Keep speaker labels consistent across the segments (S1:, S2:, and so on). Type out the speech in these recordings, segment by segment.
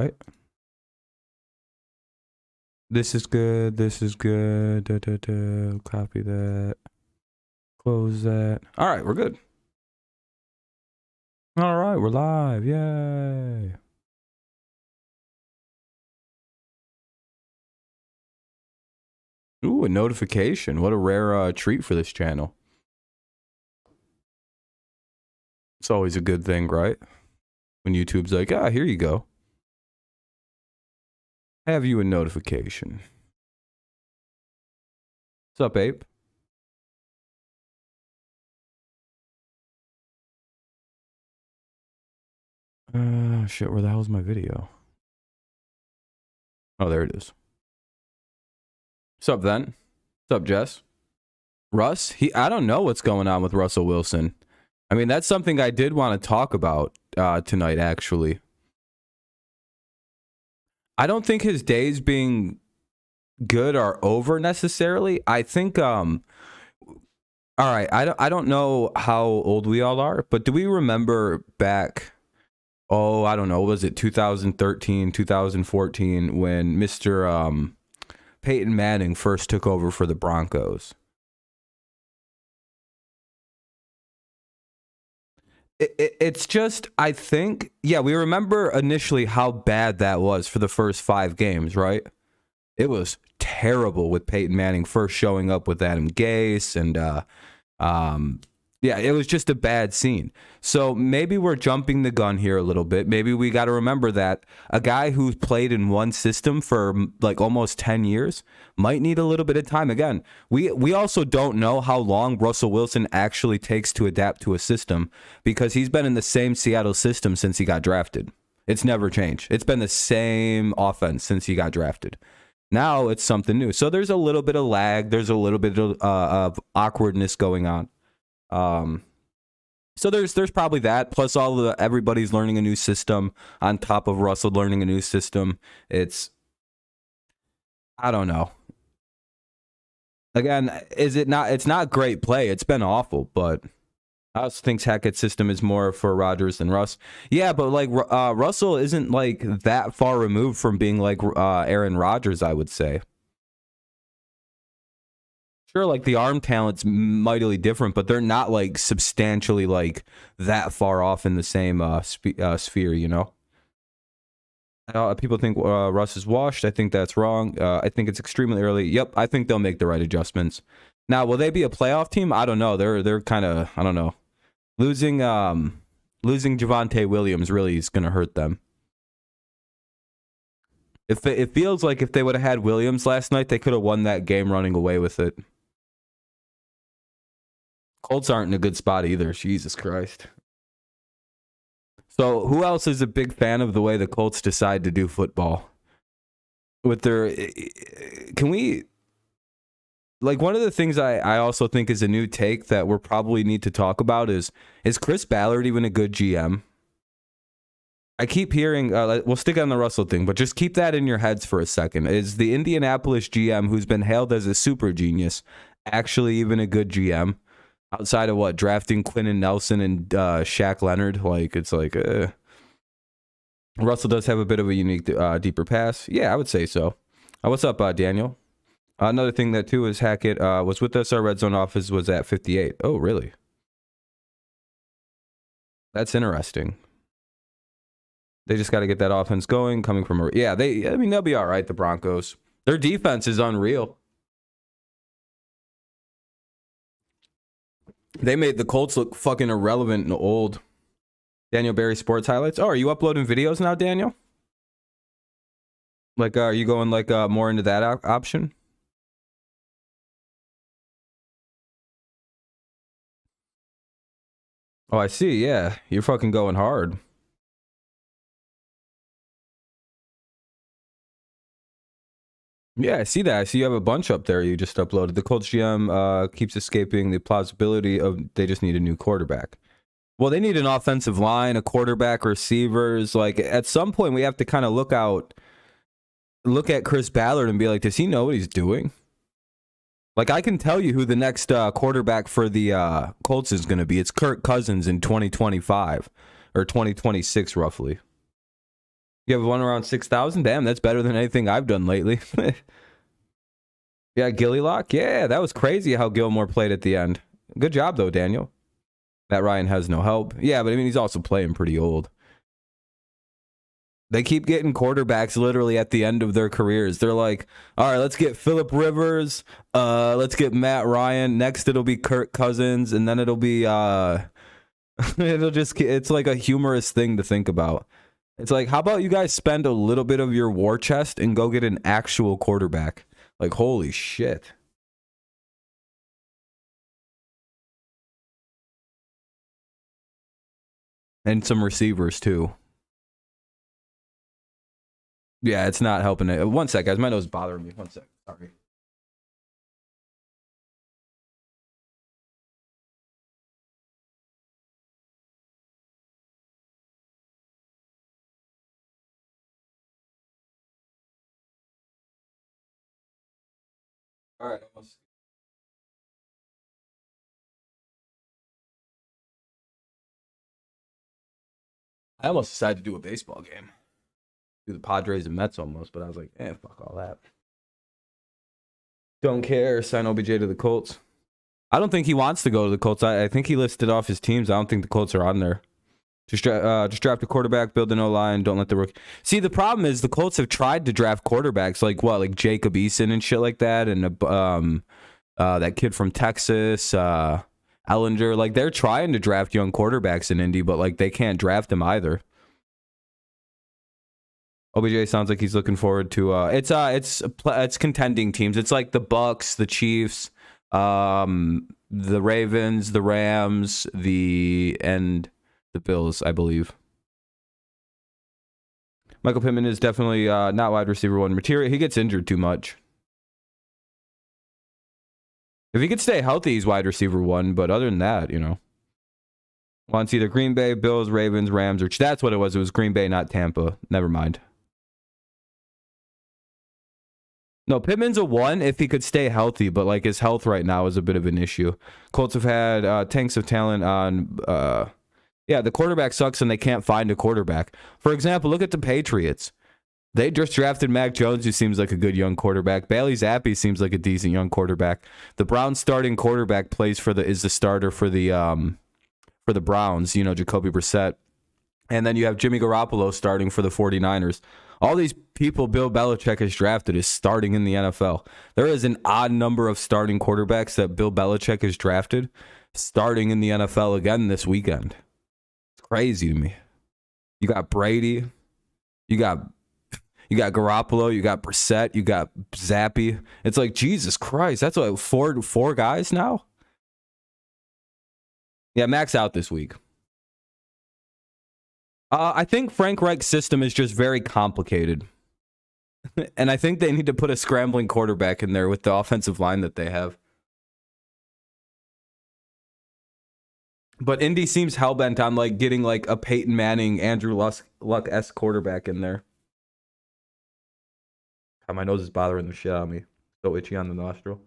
S1: right? This is good. This is good. Copy that. Close that. All right, we're good. All right, we're live. Yay. Ooh, a notification. What a rare treat for this channel. It's always a good thing, right? When YouTube's like, ah, here you go. Have you a notification. What's up, Ape? Shit, where the hell's my video? Oh, there it is. What's up, then? What's up, Jess? Russ? I don't know what's going on with Russell Wilson. I mean, that's something I did want to talk about tonight, actually. I don't think his days being good are over necessarily. I think, all right, I don't know how old we all are, but do we remember back, oh, I don't know, was it 2013, 2014, when Mr. Peyton Manning first took over for the Broncos? It's just, I think, yeah, we remember initially how bad that was for the first 5 games, right? It was terrible with Peyton Manning first showing up with Adam Gase, and yeah, it was just a bad scene. So maybe we're jumping the gun here a little bit. Maybe we got to remember that a guy who's played in one system for like almost 10 years might need a little bit of time. Again, we also don't know how long Russell Wilson actually takes to adapt to a system, because he's been in the same Seattle system since he got drafted. It's never changed. It's been the same offense since he got drafted. Now it's something new. So there's a little bit of lag. There's a little bit of awkwardness going on. So there's probably that, plus everybody's learning a new system on top of Russell learning a new system. I don't know. Again, it's not great play. It's been awful, but I also think Hackett's system is more for Rodgers than Russ. Yeah, but like Russell isn't like that far removed from being like Aaron Rodgers, I would say. Sure, like the arm talent's mightily different, but they're not like substantially like that far off in the same sphere, you know? People think Russ is washed. I think that's wrong. I think it's extremely early. Yep, I think they'll make the right adjustments. Now, will they be a playoff team? I don't know. They're kind of, I don't know. Losing Javonte Williams really is going to hurt them. It feels like if they would have had Williams last night, they could have won that game running away with it. Colts aren't in a good spot either. Jesus Christ. So who else is a big fan of the way the Colts decide to do football? With their, can we, like, one of the things I also think is a new take that we'll probably need to talk about is Chris Ballard even a good GM? I keep hearing, we'll stick on the Russell thing, but just keep that in your heads for a second. Is the Indianapolis GM, who's been hailed as a super genius, actually even a good GM? Outside of what, drafting Quentin Nelson and Shaq Leonard? Like, it's like, Russell does have a bit of a unique, deeper pass. Yeah, I would say so. What's up, Daniel? Another thing that, too, is Hackett was with us. Our red zone office was at 58. Oh, really? That's interesting. They just got to get that offense going, coming from... Yeah, they'll be all right, the Broncos. Their defense is unreal. They made the Colts look fucking irrelevant and old. Daniel Barry Sports Highlights. Oh, are you uploading videos now, Daniel? Like, are you going like more into that option? Oh, I see. Yeah, you're fucking going hard. Yeah, I see that. I see you have a bunch up there you just uploaded. The Colts GM keeps escaping the plausibility of they just need a new quarterback. Well, they need an offensive line, a quarterback, receivers. Like, at some point, we have to kind of look at Chris Ballard and be like, does he know what he's doing? Like, I can tell you who the next quarterback for the Colts is going to be. It's Kirk Cousins in 2025 or 2026, roughly. You have one around 6,000? Damn, that's better than anything I've done lately. Yeah, Gilly Lock. Yeah, that was crazy how Gilmore played at the end. Good job, though, Daniel. Matt Ryan has no help. Yeah, but I mean, he's also playing pretty old. They keep getting quarterbacks literally at the end of their careers. They're like, all right, let's get Phillip Rivers. Let's get Matt Ryan. Next, it'll be Kirk Cousins. And then it'll be, it's like a humorous thing to think about. It's like, how about you guys spend a little bit of your war chest and go get an actual quarterback? Like, holy shit. And some receivers, too. Yeah, it's not helping it. One sec, guys. My nose is bothering me. One sec. Sorry. All right. I almost decided to do a baseball game. Do the Padres and Mets almost, but I was like, fuck all that. Don't care. Sign OBJ to the Colts. I don't think he wants to go to the Colts. I think he listed off his teams. I don't think the Colts are on there. Just draft a quarterback, build an O-line, don't let the rookie. See, the problem is the Colts have tried to draft quarterbacks like Jacob Eason and shit like that, and that kid from Texas, Ellinger. Like, they're trying to draft young quarterbacks in Indy, but like they can't draft them either. OBJ sounds like he's looking forward to it's contending teams. It's like the Bucks, the Chiefs, the Ravens, the Rams, and the Bills, I believe. Michael Pittman is definitely not wide receiver one material. He gets injured too much. If he could stay healthy, he's wide receiver one. But other than that, wants either Green Bay, Bills, Ravens, Rams, or that's what it was. It was Green Bay, not Tampa. Never mind. No, Pittman's a one if he could stay healthy, but like his health right now is a bit of an issue. Colts have had tanks of talent on. The quarterback sucks and they can't find a quarterback. For example, look at the Patriots. They just drafted Mac Jones, who seems like a good young quarterback. Bailey Zappi seems like a decent young quarterback. The Browns starting quarterback is the starter for the Browns, Jacoby Brissett. And then you have Jimmy Garoppolo starting for the 49ers. All these people Bill Belichick has drafted is starting in the NFL. There is an odd number of starting quarterbacks that Bill Belichick has drafted starting in the NFL again this weekend. It's crazy to me. You got Brady. You got Garoppolo. You got Brissett. You got Zappi. It's like, Jesus Christ. That's like four guys now? Yeah, Mac's out this week. I think Frank Reich's system is just very complicated. And I think they need to put a scrambling quarterback in there with the offensive line that they have. But Indy seems hellbent on like getting like a Peyton Manning, Andrew Luck-esque quarterback in there. God, my nose is bothering the shit out of me. So itchy on the nostril.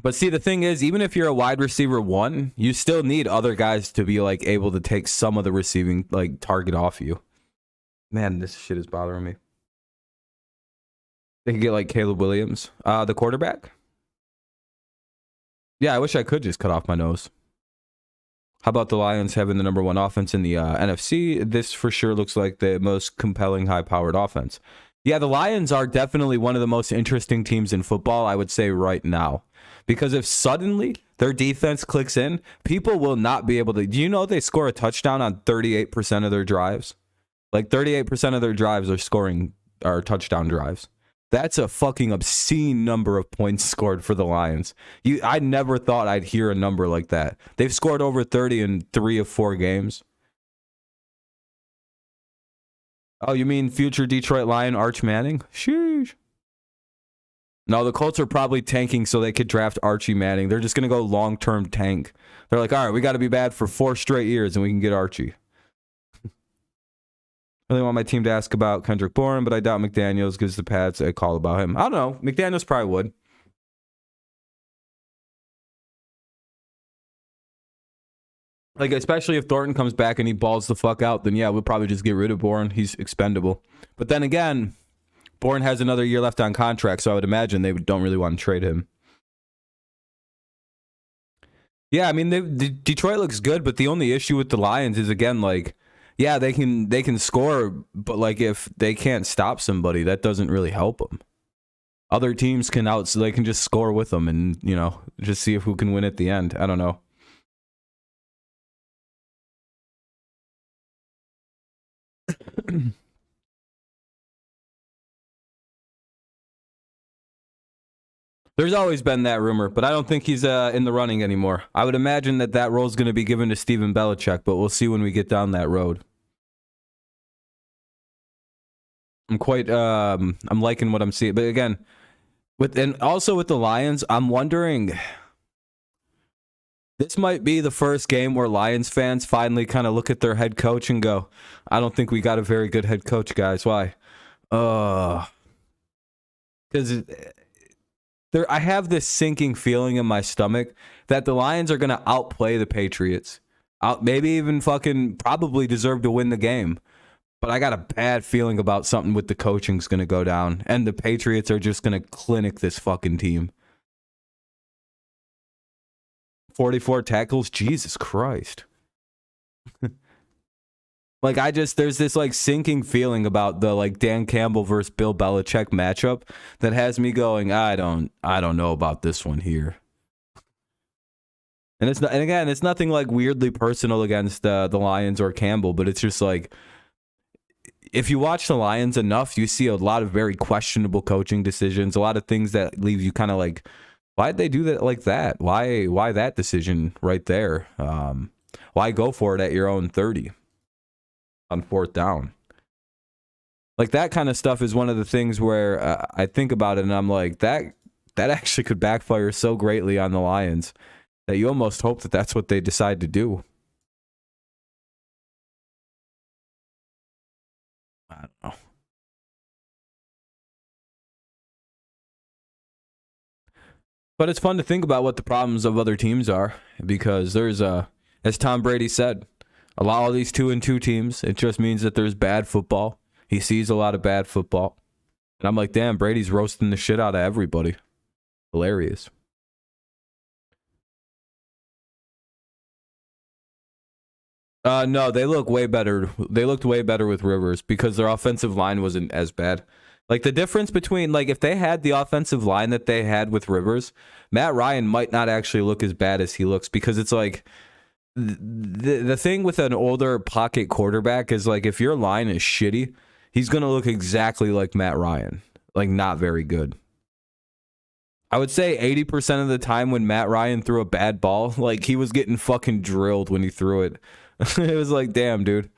S1: But see, the thing is, even if you're a wide receiver one, you still need other guys to be like able to take some of the receiving like target off you. Man, this shit is bothering me. They could get like Caleb Williams, the quarterback. Yeah, I wish I could just cut off my nose. How about the Lions having the number one offense in the NFC? This for sure looks like the most compelling, high-powered offense. Yeah, the Lions are definitely one of the most interesting teams in football, I would say, right now. Because if suddenly their defense clicks in, people will not be able to... Do you know they score a touchdown on 38% of their drives? Like 38% of their drives are touchdown drives. That's a fucking obscene number of points scored for the Lions. I never thought I'd hear a number like that. They've scored over 30 in 3 of 4 games. Oh, you mean future Detroit Lion Arch Manning? Sheesh. No, the Colts are probably tanking so they could draft Archie Manning. They're just going to go long-term tank. They're like, all right, we got to be bad for 4 straight years and we can get Archie. I really want my team to ask about Kendrick Bourne, but I doubt McDaniels gives the Pats a call about him. I don't know. McDaniels probably would. Like, especially if Thornton comes back and he balls the fuck out, then yeah, we'll probably just get rid of Bourne. He's expendable. But then again, Bourne has another year left on contract, so I would imagine they don't really want to trade him. Yeah, I mean, Detroit looks good, but the only issue with the Lions is, again, like, yeah, they can score, but like if they can't stop somebody, that doesn't really help them. Other teams can so they can just score with them and, you know, just see who can win at the end. I don't know. There's always been that rumor, but I don't think he's in the running anymore. I would imagine that role is going to be given to Steven Belichick, but we'll see when we get down that road. I'm liking what I'm seeing, but again, also with the Lions, I'm wondering. This might be the first game where Lions fans finally kind of look at their head coach and go, "I don't think we got a very good head coach, guys. Why?" Because I have this sinking feeling in my stomach that the Lions are going to outplay the Patriots. Maybe even fucking probably deserve to win the game. But I got a bad feeling about something with the coaching's going to go down. And the Patriots are just going to clinic this fucking team. 44 tackles? Jesus Christ. Like, there's this like sinking feeling about the like Dan Campbell versus Bill Belichick matchup that has me going, I don't know about this one here. And it's nothing like weirdly personal against the Lions or Campbell, but it's just like, if you watch the Lions enough, you see a lot of very questionable coaching decisions, a lot of things that leave you kind of like, why'd they do that like that? Why that decision right there? Why go for it at your own 30 on 4th down? Like, that kind of stuff is one of the things where I think about it and I'm like, that actually could backfire so greatly on the Lions that you almost hope that that's what they decide to do. I don't know. But it's fun to think about what the problems of other teams are, because there's as Tom Brady said, a lot of these 2-2 teams, it just means that there's bad football. He sees a lot of bad football. And I'm like, damn, Brady's roasting the shit out of everybody. Hilarious. No, they look way better. They looked way better with Rivers because their offensive line wasn't as bad. Like, the difference between, like, if they had the offensive line that they had with Rivers, Matt Ryan might not actually look as bad as he looks, because it's like, the thing with an older pocket quarterback is, like, if your line is shitty, he's going to look exactly like Matt Ryan. Like, not very good. I would say 80% of the time when Matt Ryan threw a bad ball, like, he was getting fucking drilled when he threw it. It was like, damn, dude.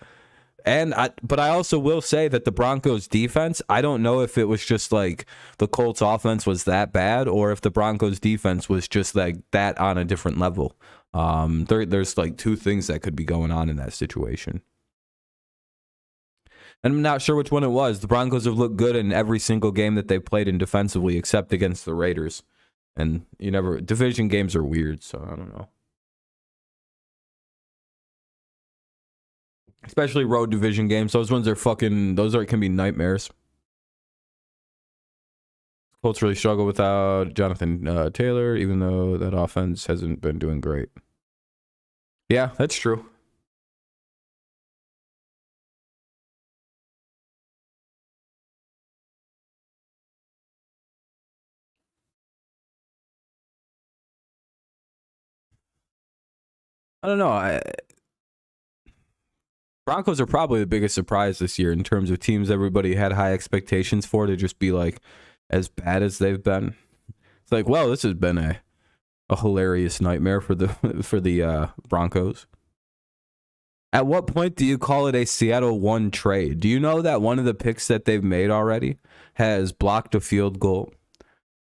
S1: But I also will say that the Broncos defense, I don't know if it was just like the Colts offense was that bad, or if the Broncos defense was just like that on a different level. There's like two things that could be going on in that situation. And I'm not sure which one it was. The Broncos have looked good in every single game that they've played in defensively, except against the Raiders. And division games are weird, so I don't know. Especially road division games. Those can be nightmares. Colts really struggle without Jonathan Taylor, even though that offense hasn't been doing great. Yeah, that's true. I don't know. Broncos are probably the biggest surprise this year in terms of teams everybody had high expectations for to just be like as bad as they've been. It's like, well, this has been a hilarious nightmare for the Broncos. At what point do you call it a Seattle 1 trade? Do you know that one of the picks that they've made already has blocked a field goal?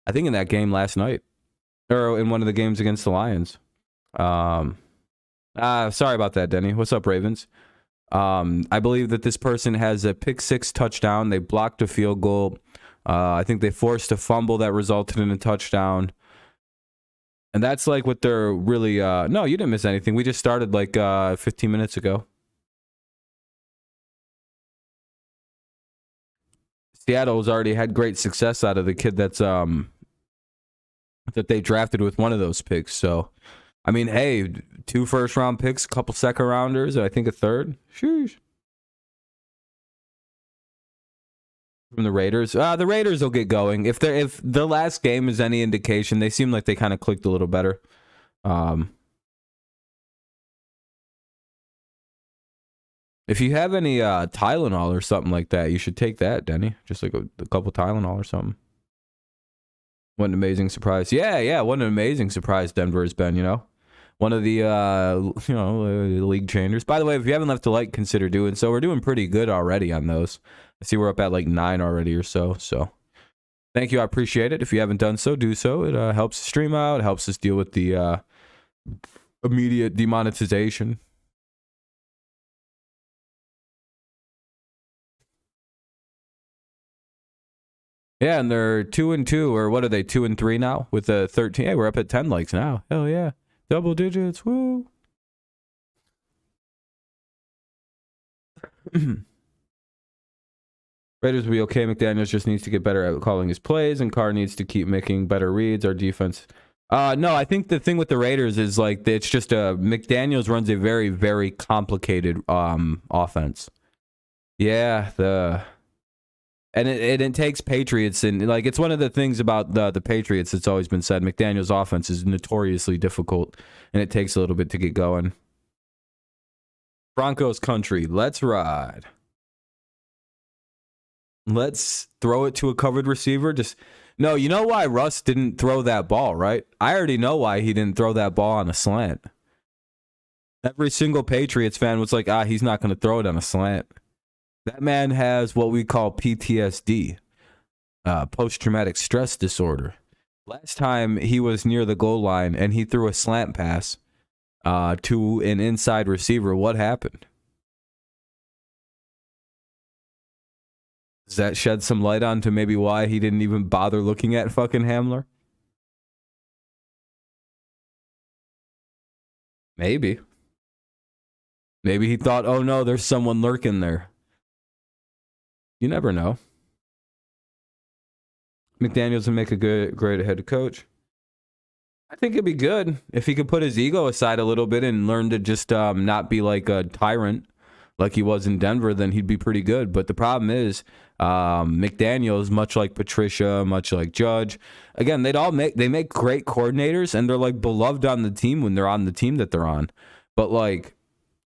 S1: I think in that game last night, or in one of the games against the Lions. Sorry about that, Denny. What's up, Ravens? I believe that this person has a pick 6 touchdown. They blocked a field goal. I think they forced a fumble that resulted in a touchdown. And that's like what they're really no, you didn't miss anything. We just started like 15 minutes ago. Seattle's already had great success out of the kid that's that they drafted with one of those picks. So, I mean, hey, 2 first-round picks, a couple second-rounders, and I think a third. Sheesh. From the Raiders. The Raiders will get going. If the last game is any indication, they seem like they kind of clicked a little better. If you have any Tylenol or something like that, you should take that, Denny. Just like a couple Tylenol or something. What an amazing surprise. Yeah, what an amazing surprise Denver has been, you know? One of the, league changers. By the way, if you haven't left a like, consider doing so. We're doing pretty good already on those. I see we're up at like 9 already or so. So thank you. I appreciate it. If you haven't done so, do so. It helps the stream out. It helps us deal with the immediate demonetization. Yeah, and they're 2-2, or what are they, 2-3 now with the 13? Hey, we're up at 10 likes now. Hell yeah, double digits. Woo. Raiders will be okay. McDaniels just needs to get better at calling his plays, and Carr needs to keep making better reads. Our defense. No, I think the thing with the Raiders is like it's just McDaniels runs a very, very complicated offense. Yeah, and it takes Patriots, and like it's one of the things about the Patriots that's always been said. McDaniel's offense is notoriously difficult, and it takes a little bit to get going. Broncos country, let's ride. Let's throw it to a covered receiver. No, you know why Russ didn't throw that ball, right? I already know why he didn't throw that ball on a slant. Every single Patriots fan was like, he's not going to throw it on a slant. That man has what we call PTSD, post-traumatic stress disorder. Last time he was near the goal line and he threw a slant pass to an inside receiver, what happened? Does that shed some light on to maybe why he didn't even bother looking at fucking Hamler? Maybe. Maybe he thought, oh no, there's someone lurking there. You never know. McDaniels would make a great head coach. I think it'd be good if he could put his ego aside a little bit and learn to just not be like a tyrant like he was in Denver. Then he'd be pretty good. But the problem is McDaniels, much like Patricia, much like Judge, again, they make great coordinators and they're like beloved on the team when they're on the team that they're on. But like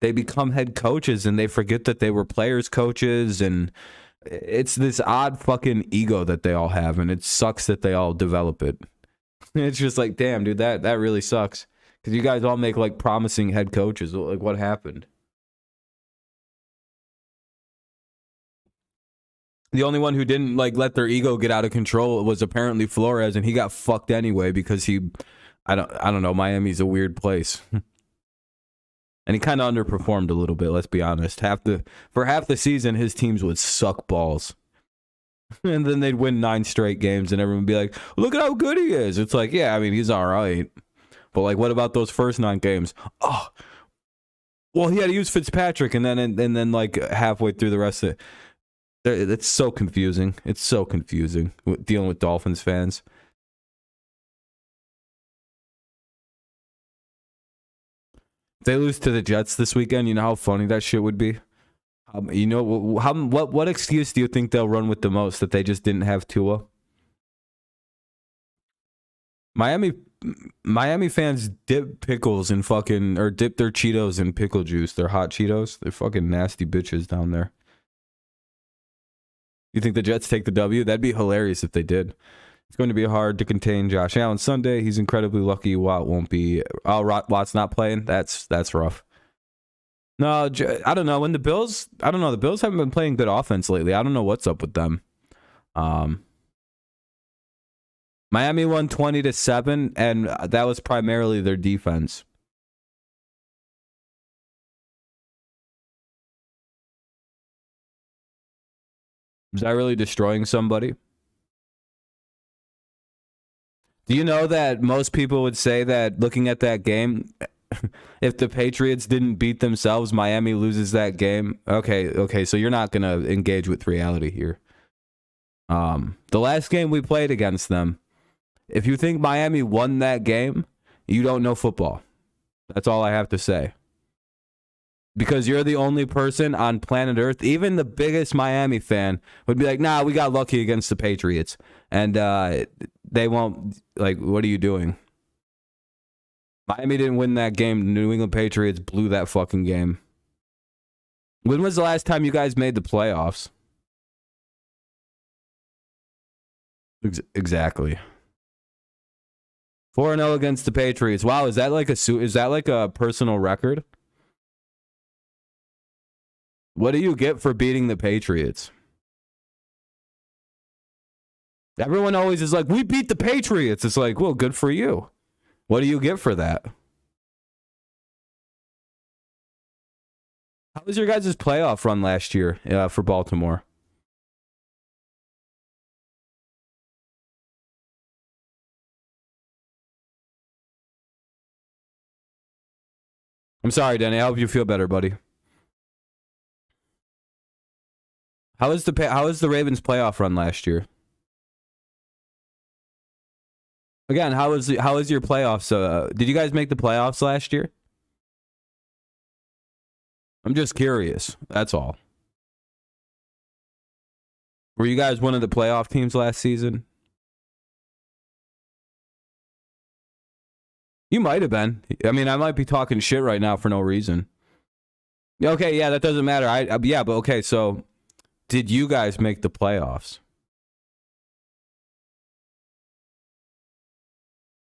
S1: they become head coaches and they forget that they were players coaches, and it's this odd fucking ego that they all have, and it sucks that they all develop it. It's just like, damn, dude, that really sucks. Because you guys all make like promising head coaches. Like, what happened? The only one who didn't like let their ego get out of control was apparently Flores, and he got fucked anyway because I don't know. Miami's a weird place. And he kind of underperformed a little bit, let's be honest. For half the season, his teams would suck balls. And then they'd win 9 straight games, and everyone would be like, look at how good he is. It's like, yeah, I mean, he's all right. But, like, what about those first 9 games? Oh, well, he had to use Fitzpatrick, and then like, halfway through the rest of it. It's so confusing. It's so confusing dealing with Dolphins fans. If they lose to the Jets this weekend, you know how funny that shit would be? You know, what excuse do you think they'll run with the most, that they just didn't have Tua? Miami fans dip pickles in fucking, or dip their Cheetos in pickle juice. They're hot Cheetos. They're fucking nasty bitches down there. You think the Jets take the W? That'd be hilarious if they did. It's going to be hard to contain Josh Allen Sunday. He's incredibly lucky Watt won't be. Watt's not playing. That's rough. No, I don't know. The Bills haven't been playing good offense lately. I don't know what's up with them. Miami won 20-7, and that was primarily their defense. Is that really destroying somebody? Do you know that most people would say that looking at that game, if the Patriots didn't beat themselves, Miami loses that game? Okay, so you're not going to engage with reality here. The last game we played against them, if you think Miami won that game, you don't know football. That's all I have to say. Because you're the only person on planet Earth, even the biggest Miami fan would be like, nah, we got lucky against the Patriots. And they won't, like, what are you doing? Miami didn't win that game. The New England Patriots blew that fucking game. When was the last time you guys made the playoffs? Exactly. 4-0 against the Patriots. Wow, is that like a personal record? What do you get for beating the Patriots? Everyone always is like, we beat the Patriots. It's like, well, good for you. What do you get for that? How was your guys' playoff run last year for Baltimore? I'm sorry, Danny. I hope you feel better, buddy. How was the Ravens playoff run last year? Again, how was your playoffs? Did you guys make the playoffs last year? I'm just curious. That's all. Were you guys one of the playoff teams last season? You might have been. I mean, I might be talking shit right now for no reason. Okay, yeah, that doesn't matter. Yeah, but okay, so did you guys make the playoffs?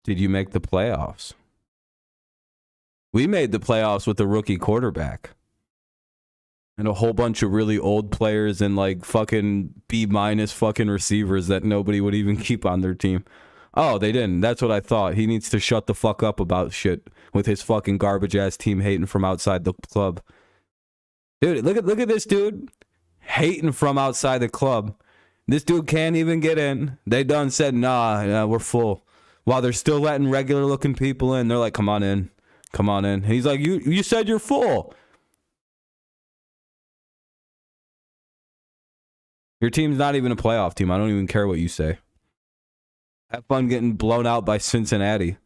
S1: Did you make the playoffs? We made the playoffs with a rookie quarterback. And a whole bunch of really old players and like fucking B- fucking receivers that nobody would even keep on their team. Oh, they didn't. That's what I thought. He needs to shut the fuck up about shit with his fucking garbage ass team hating from outside the club. Dude, look at this dude hating from outside the club. This dude can't even get in. They done said, nah, we're full. While they're still letting regular looking people in, they're like, come on in. Come on in. And he's like, you said you're full. Your team's not even a playoff team. I don't even care what you say. Have fun getting blown out by Cincinnati.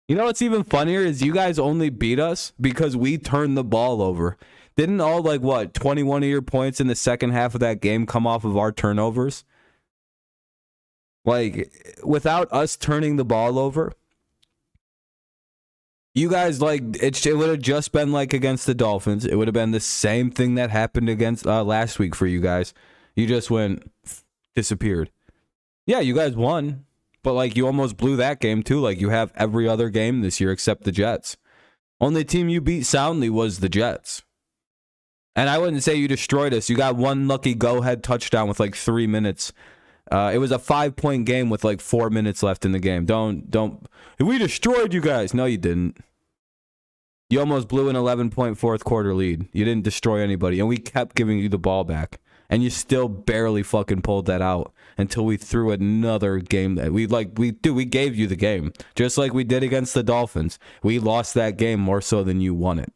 S1: You know what's even funnier is you guys only beat us because we turned the ball over. Didn't all 21 of your points in the second half of that game come off of our turnovers? Like, without us turning the ball over, you guys, it would have just been like against the Dolphins. It would have been the same thing that happened against last week for you guys. You just disappeared. Yeah, you guys won, but you almost blew that game too. You have every other game this year except the Jets. Only team you beat soundly was the Jets. And I wouldn't say you destroyed us. You got one lucky go-ahead touchdown with 3 minutes. It was a 5-point game with 4 minutes left in the game. Don't. We destroyed you guys. No, you didn't. You almost blew an 11-point fourth quarter lead. You didn't destroy anybody, and we kept giving you the ball back, and you still barely fucking pulled that out until we threw another game that we gave you the game just like we did against the Dolphins. We lost that game more so than you won it.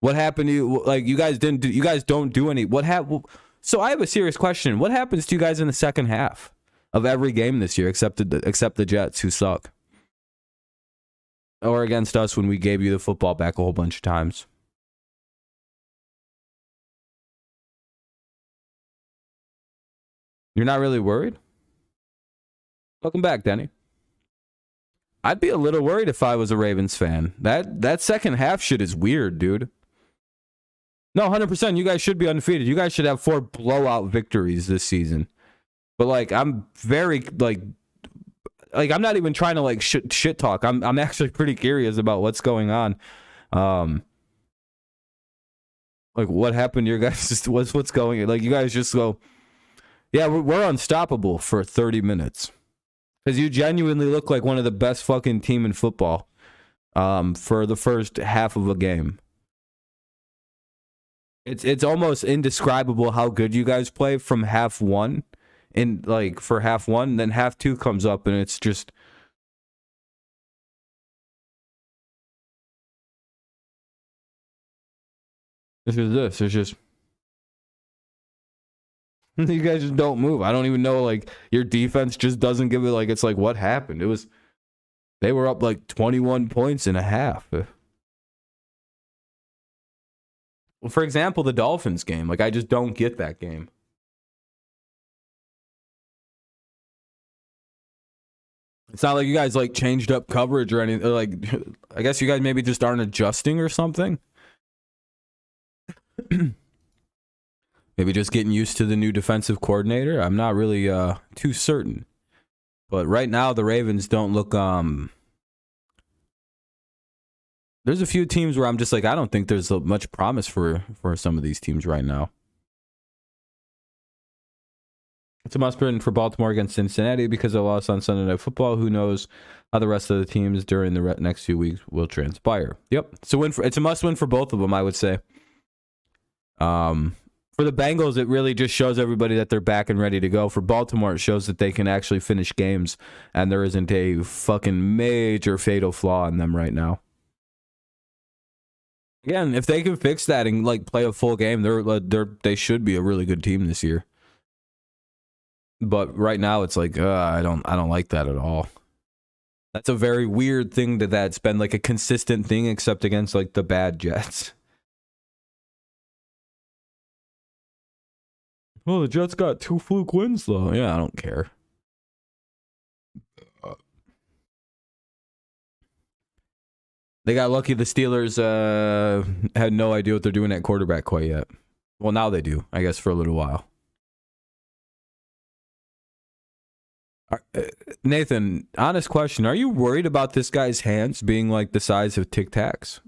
S1: What happened to you? You guys didn't do. You guys don't do any. What happened? So I have a serious question. What happens to you guys in the second half of every game this year, except the Jets, who suck, or against us when we gave you the football back a whole bunch of times? You're not really worried? Welcome back, Denny. I'd be a little worried if I was a Ravens fan. That second half shit is weird, dude. No, 100%. You guys should be undefeated. You guys should have 4 blowout victories this season. But I'm very I'm not even trying to shit talk. I'm actually pretty curious about what's going on. What happened to your guys? What's going on? You guys just go, yeah, we're unstoppable for 30 minutes. Because you genuinely look like one of the best fucking team in football for the first half of a game. It's almost indescribable how good you guys play from half one in like for half one, then half two comes up and it's just this. It's just you guys just don't move. I don't even know, like, your defense just doesn't give it, like, it's like, what happened? They were up like 21 points in a half. Well, for example, the Dolphins game, like, I just don't get that game. It's not like you guys like changed up coverage or anything. Like, I guess you guys maybe just aren't adjusting or something. Maybe just getting used to the new defensive coordinator. I'm not really too certain. But right now, the Ravens don't look... There's a few teams where I'm just like, I don't think there's much promise for some of these teams right now. It's a must-win for Baltimore against Cincinnati because they lost on Sunday Night Football. Who knows how the rest of the teams during the next few weeks will transpire. Yep, it's a must-win for both of them, I would say. For the Bengals, it really just shows everybody that they're back and ready to go. For Baltimore, it shows that they can actually finish games, and there isn't a fucking major fatal flaw in them right now. Again, if they can fix that and like play a full game, they should be a really good team this year. But right now, it's like I don't like that at all. That's a very weird thing that's been like a consistent thing, except against like the bad Jets. Well, the Jets got 2 fluke wins, though. Yeah, I don't care. They got lucky the Steelers had no idea what they're doing at quarterback quite yet. Well, now they do, I guess, for a little while. Nathan, honest question. Are you worried about this guy's hands being like the size of Tic Tacs?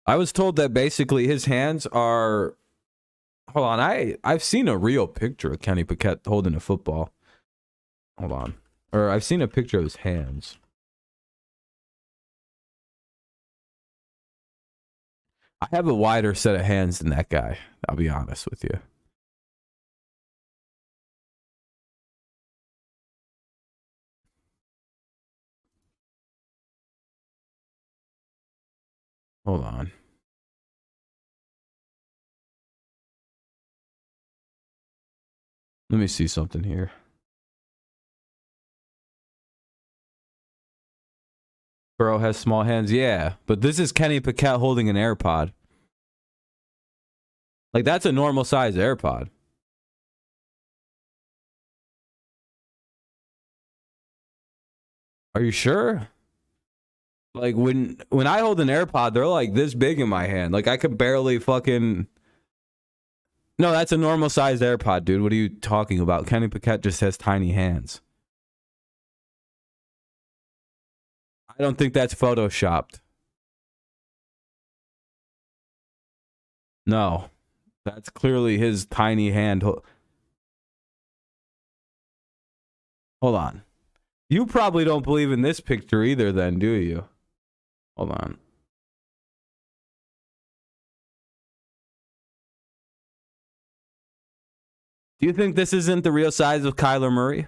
S1: I was told that basically his hands are... Hold on, I've seen a real picture of Kenny Pickett holding a football. Hold on. Or I've seen a picture of his hands. I have a wider set of hands than that guy, I'll be honest with you. Hold on. Let me see something here. Burrow has small hands, yeah. But this is Kenny Pickett holding an AirPod. Like, that's a normal size AirPod. Are you sure? Like, when I hold an AirPod, they're like this big in my hand. Like, I could barely fucking... No, that's a normal sized AirPod, dude. What are you talking about? Kenny Pickett just has tiny hands. I don't think that's photoshopped. No. That's clearly his tiny hand. Hold on. You probably don't believe in this picture either then, do you? Hold on. Do you think this isn't the real size of Kyler Murray?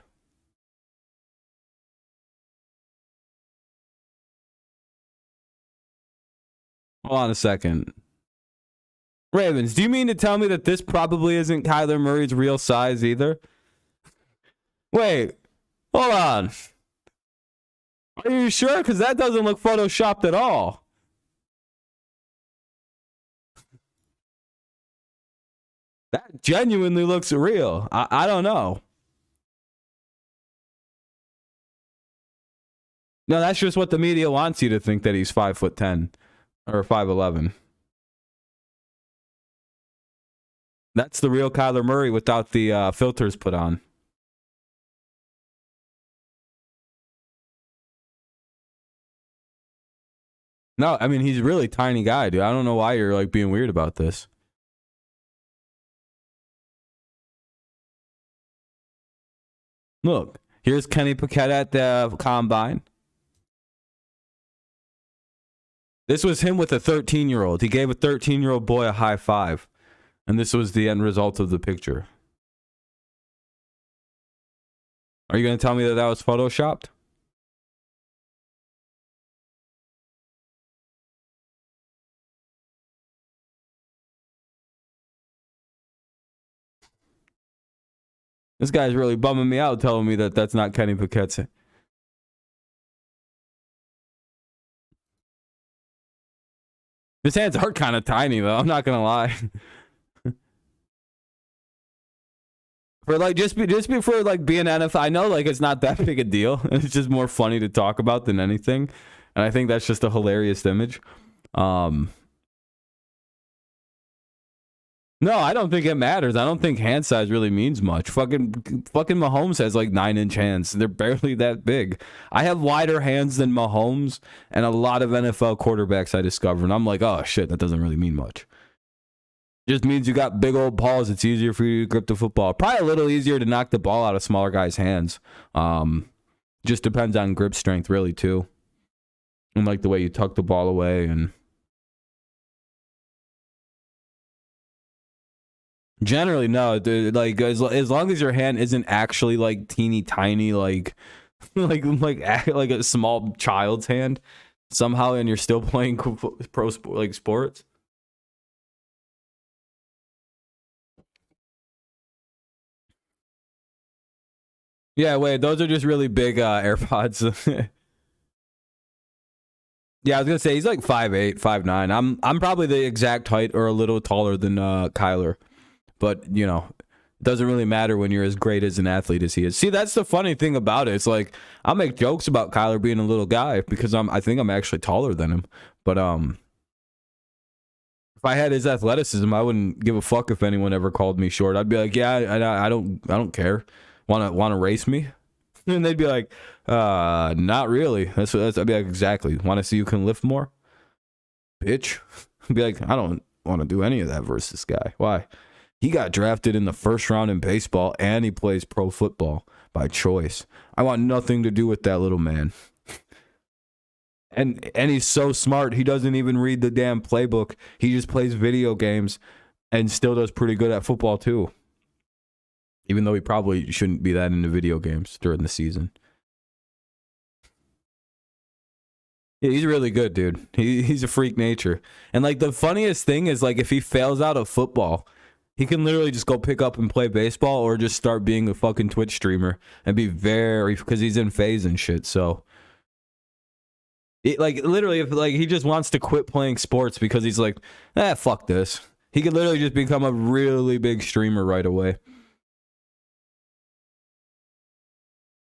S1: Hold on a second. Ravens, do you mean to tell me that this probably isn't Kyler Murray's real size either? Wait, hold on. Are you sure? Because that doesn't look photoshopped at all. That genuinely looks real. I don't know. No, that's just what the media wants you to think, that he's 5'10" or 5'11". That's the real Kyler Murray without the filters put on. No, I mean, he's a really tiny guy, dude. I don't know why you're like being weird about this. Look, here's Kenny Pickett at the combine. This was him with a 13-year-old. He gave a 13-year-old boy a high five. And this was the end result of the picture. Are you going to tell me that that was photoshopped? This guy's really bumming me out telling me that that's not Kenny Pickett's. His hands are kind of tiny, though. I'm not going to lie. For like just for like being NFL, I know like it's not that big a deal. It's just more funny to talk about than anything, and I think that's just a hilarious image. No, I don't think it matters. I don't think hand size really means much. Fucking Mahomes has like 9-inch hands. They're barely that big. I have wider hands than Mahomes and a lot of NFL quarterbacks I discovered. And I'm like, oh shit, that doesn't really mean much. Just means you got big old paws. It's easier for you to grip the football. Probably a little easier to knock the ball out of smaller guys' hands. Just depends on grip strength, really, too. And like the way you tuck the ball away and. Generally, no. Like as long as your hand isn't actually like teeny tiny, like like a small child's hand, somehow, and you're still playing pro sport, like sports. Yeah, wait, those are just really big AirPods. Yeah, I was gonna say he's like 5'8", 5'9". I'm probably the exact height or a little taller than Kyler. But, you know, it doesn't really matter when you're as great as an athlete as he is. See, that's the funny thing about it. It's like, I'll make jokes about Kyler being a little guy because I think I'm actually taller than him. But if I had his athleticism, I wouldn't give a fuck if anyone ever called me short. I'd be like, yeah, I don't care. Want to race me? And they'd be like, not really. I'd be like, exactly. Want to see who can lift more? Bitch. I'd be like, I don't want to do any of that versus this guy. Why? He got drafted in the first round in baseball, and he plays pro football by choice. I want nothing to do with that little man. And he's so smart, he doesn't even read the damn playbook. He just plays video games and still does pretty good at football, too. Even though he probably shouldn't be that into video games during the season. Yeah, he's really good, dude. He's a freak nature. And, like, the funniest thing is, like, if he fails out of football, he can literally just go pick up and play baseball or just start being a fucking Twitch streamer and be because he's in phase and shit. So, like, literally, if like he just wants to quit playing sports because he's like, fuck this. He could literally just become a really big streamer right away.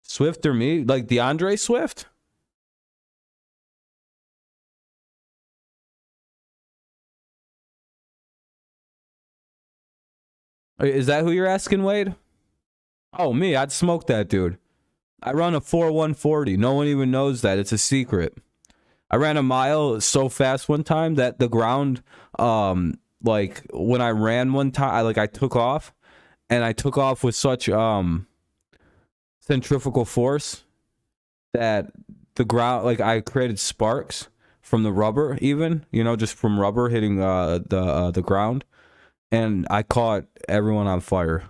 S1: Swift or me? Like DeAndre Swift? Is that who you're asking, Wade? Oh, me. I'd smoke that dude. I run a 4.140. No one even knows that. It's a secret. I ran a mile so fast one time that the ground, like when I ran one time, I took off, and I took off with such centrifugal force that the ground, like I created sparks from the rubber, even, you know, just from rubber hitting the ground. And I caught everyone on fire.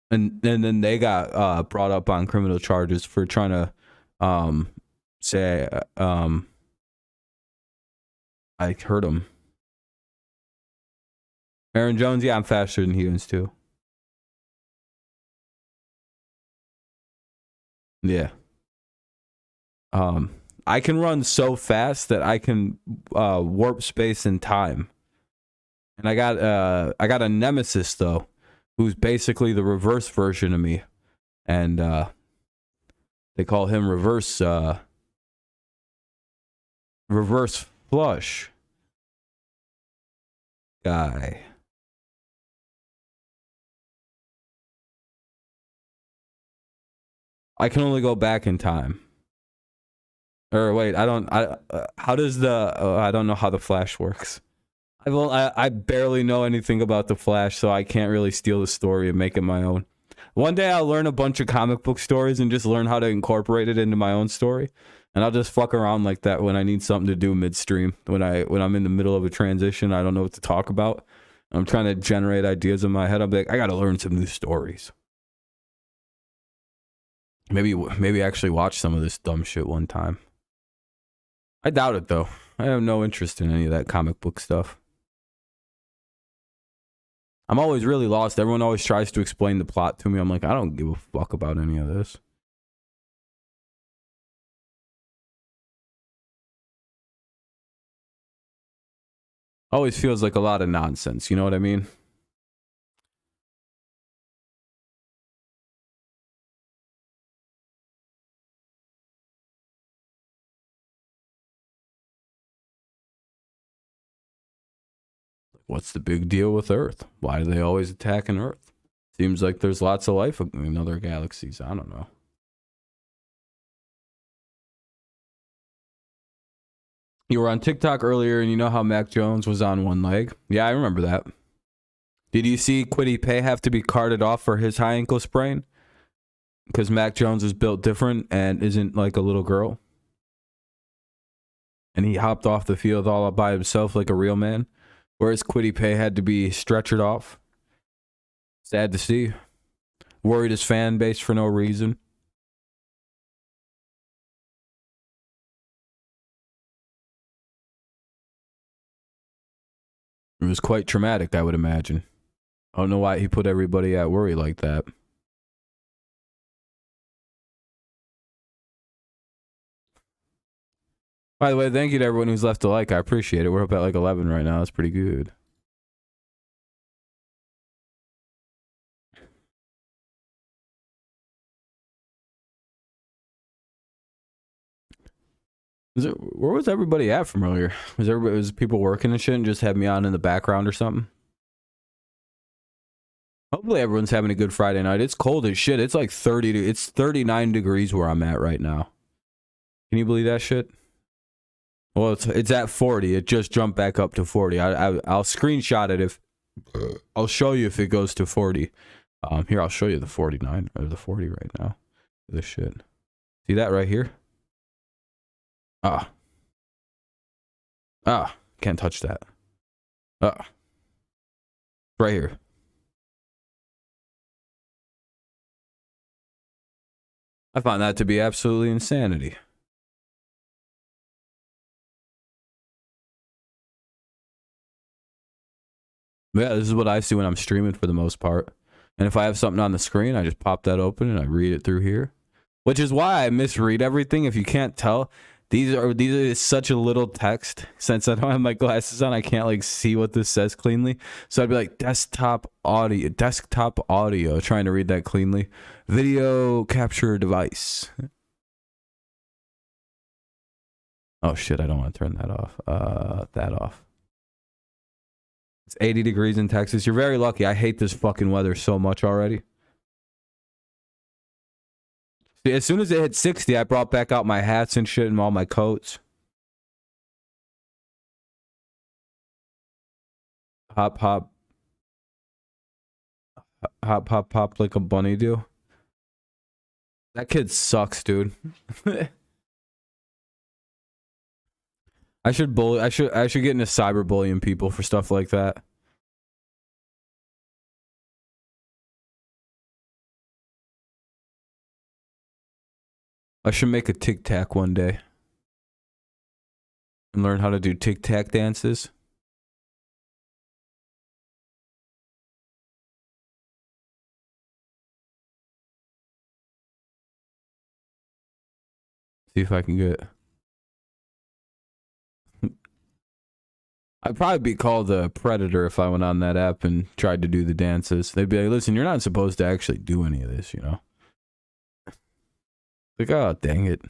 S1: And then they got brought up on criminal charges for trying to say I hurt him. Aaron Jones, yeah, I'm faster than humans too. Yeah. I can run so fast that I can warp space and time. And I got a nemesis though, who's basically the reverse version of me. And they call him reverse flush guy. I can only go back in time. Or wait, how does I don't know how the Flash works. I barely know anything about the Flash, so I can't really steal the story and make it my own. One day I'll learn a bunch of comic book stories and just learn how to incorporate it into my own story. And I'll just fuck around like that when I need something to do midstream. When I'm in the middle of a transition, I don't know what to talk about. I'm trying to generate ideas in my head. I'm like, I gotta learn some new stories. Maybe actually watch some of this dumb shit one time. I doubt it though. I have no interest in any of that comic book stuff. I'm always really lost. Everyone always tries to explain the plot to me. I'm like, I don't give a fuck about any of this. Always feels like a lot of nonsense. You know what I mean? What's the big deal with Earth? Why do they always attack an Earth? Seems like there's lots of life in other galaxies. I don't know. You were on TikTok earlier and you know how Mac Jones was on one leg? Yeah, I remember that. Did you see Kwity Paye have to be carted off for his high ankle sprain? Because Mac Jones is built different and isn't like a little girl. And he hopped off the field all by himself like a real man. Whereas Kwity Paye had to be stretchered off. Sad to see. Worried his fan base for no reason. It was quite traumatic, I would imagine. I don't know why he put everybody at worry like that. By the way, thank you to everyone who's left a like. I appreciate it. We're up at like 11 right now. That's pretty good. Where was everybody at from earlier? Was people working and shit and just had me on in the background or something? Hopefully everyone's having a good Friday night. It's cold as shit. It's like 39 degrees where I'm at right now. Can you believe that shit? Well, it's at 40. It just jumped back up to 40. I'll screenshot it if I'll show you if it goes to 40. Here I'll show you the 49 or the 40 right now. This shit. See that right here? Can't touch that. Right here. I found that to be absolutely insanity. Yeah, this is what I see when I'm streaming for the most part. And if I have something on the screen, I just pop that open and I read it through here. Which is why I misread everything. If you can't tell, these are such a little text. Since I don't have my glasses on, I can't like see what this says cleanly. So I'd be like desktop audio, trying to read that cleanly. Video capture device. Oh shit, I don't want to turn that off. That off. It's 80 degrees in Texas. You're very lucky. I hate this fucking weather so much already. See, as soon as it hit 60, I brought back out my hats and shit and all my coats. Hop, hop. Hop, hop, hop like a bunny do. That kid sucks, dude. I should get into cyberbullying people for stuff like that. I should make a tic tac one day and learn how to do tic tac dances. See if I can get. I'd probably be called a predator if I went on that app and tried to do the dances. They'd be like, listen, you're not supposed to actually do any of this, you know? Like, oh, dang it.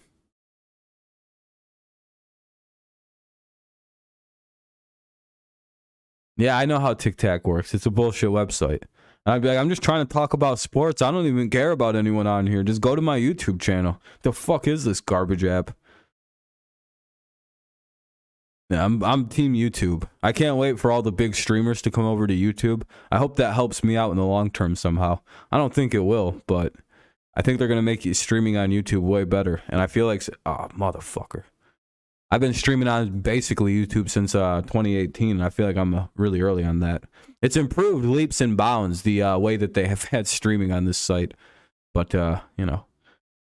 S1: Yeah, I know how Tic Tac works. It's a bullshit website. And I'd be like, I'm just trying to talk about sports. I don't even care about anyone on here. Just go to my YouTube channel. The fuck is this garbage app? Yeah, I'm team YouTube. I can't wait for all the big streamers to come over to YouTube. I hope that helps me out in the long term somehow. I don't think it will, but I think they're going to make streaming on YouTube way better. And I feel like, oh, motherfucker. I've been streaming on basically YouTube since 2018. I feel like I'm really early on that. It's improved leaps and bounds the way that they have had streaming on this site. But you know,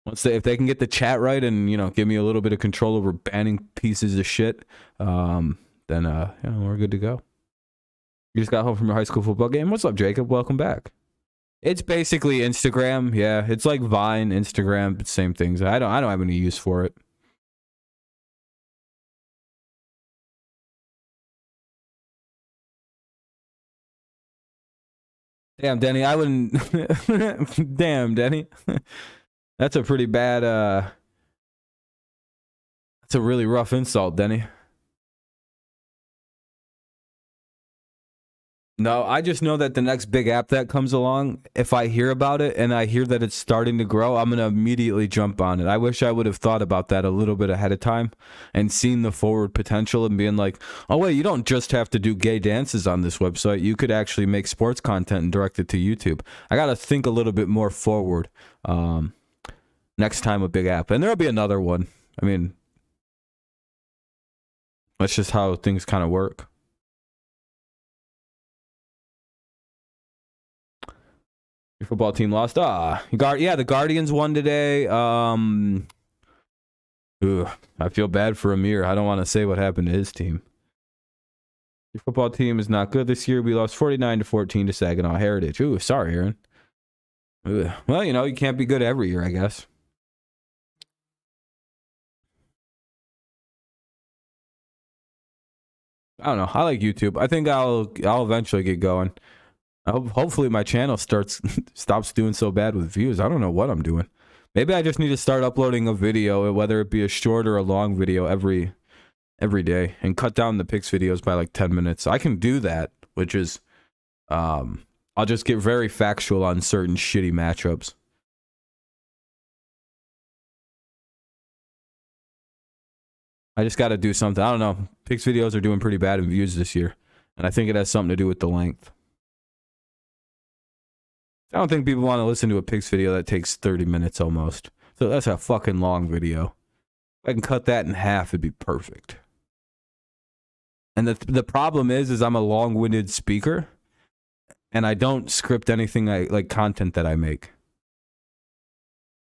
S1: if they can get the chat right and, you know, give me a little bit of control over banning pieces of shit, then you know, we're good to go. You just got home from your high school football game. What's up, Jacob? Welcome back. It's basically Instagram. Yeah, it's like Vine, Instagram, same things. I don't have any use for it. Damn, Denny, I wouldn't. Damn, Denny. That's a pretty bad. That's a really rough insult, Denny. No, I just know that the next big app that comes along, if I hear about it and I hear that it's starting to grow, I'm going to immediately jump on it. I wish I would have thought about that a little bit ahead of time and seen the forward potential and being like, oh, wait, you don't just have to do gay dances on this website. You could actually make sports content and direct it to YouTube. I got to think a little bit more forward next time a big app. And there'll be another one. I mean, that's just how things kind of work. Your football team lost. Yeah, the Guardians won today. I feel bad for Amir. I don't want to say what happened to his team. Your football team is not good this year. We lost 49-14 to Saginaw Heritage. Ooh, sorry, Aaron. Well, you know, you can't be good every year, I guess. I don't know. I like YouTube. I think I'll eventually get going. Hopefully my channel stops doing so bad with views. I don't know what I'm doing. Maybe I just need to start uploading a video, whether it be a short or a long video every day, and cut down the picks videos by like 10 minutes. I can do that, which is I'll just get very factual on certain shitty matchups. I just got to do something. I don't know. Picks videos are doing pretty bad in views this year, and I think it has something to do with the length. I don't think people want to listen to a picks video that takes 30 minutes almost. So that's a fucking long video. If I can cut that in half, it'd be perfect. And the problem is I'm a long-winded speaker, and I don't script anything like content that I make.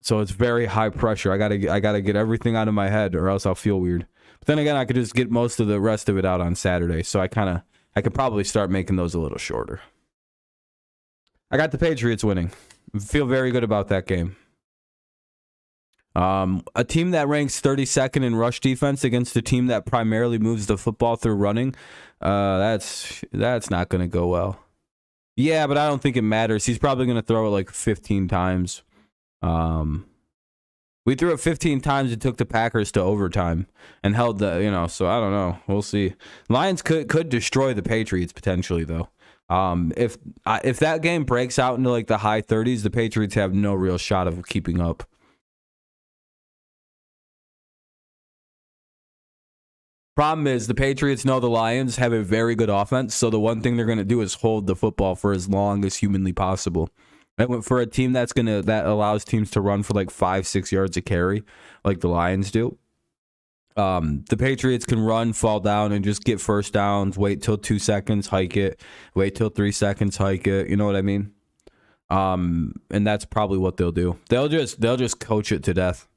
S1: So it's very high pressure. I gotta get everything out of my head, or else I'll feel weird. But then again, I could just get most of the rest of it out on Saturday. So I could probably start making those a little shorter. I got the Patriots winning. Feel very good about that game. A team that ranks 32nd in rush defense against a team that primarily moves the football through running, that's not going to go well. Yeah, but I don't think it matters. He's probably going to throw it like 15 times. We threw it 15 times and took the Packers to overtime and held so I don't know. We'll see. Lions could destroy the Patriots potentially, though. If that game breaks out into like the high 30s, the Patriots have no real shot of keeping up. Problem is the Patriots know the Lions have a very good offense, so the one thing they're going to do is hold the football for as long as humanly possible. And for a team that allows teams to run for like 5-6 yards a carry, like the Lions do, the Patriots can run, fall down, and just get first downs, wait till 2 seconds, hike it, wait till 3 seconds, hike it. You know what I mean? And that's probably what they'll do. They'll just coach it to death.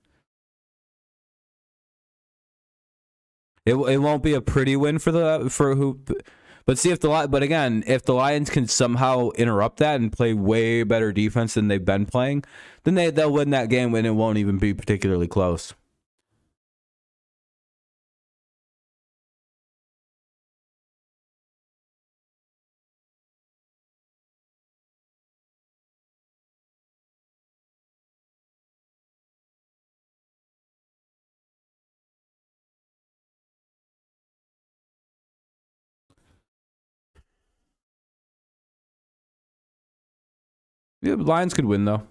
S1: It won't be a pretty win but see if the Lions can somehow interrupt that and play way better defense than they've been playing, then they'll win that game and it won't even be particularly close. Yeah, Lions could win, though.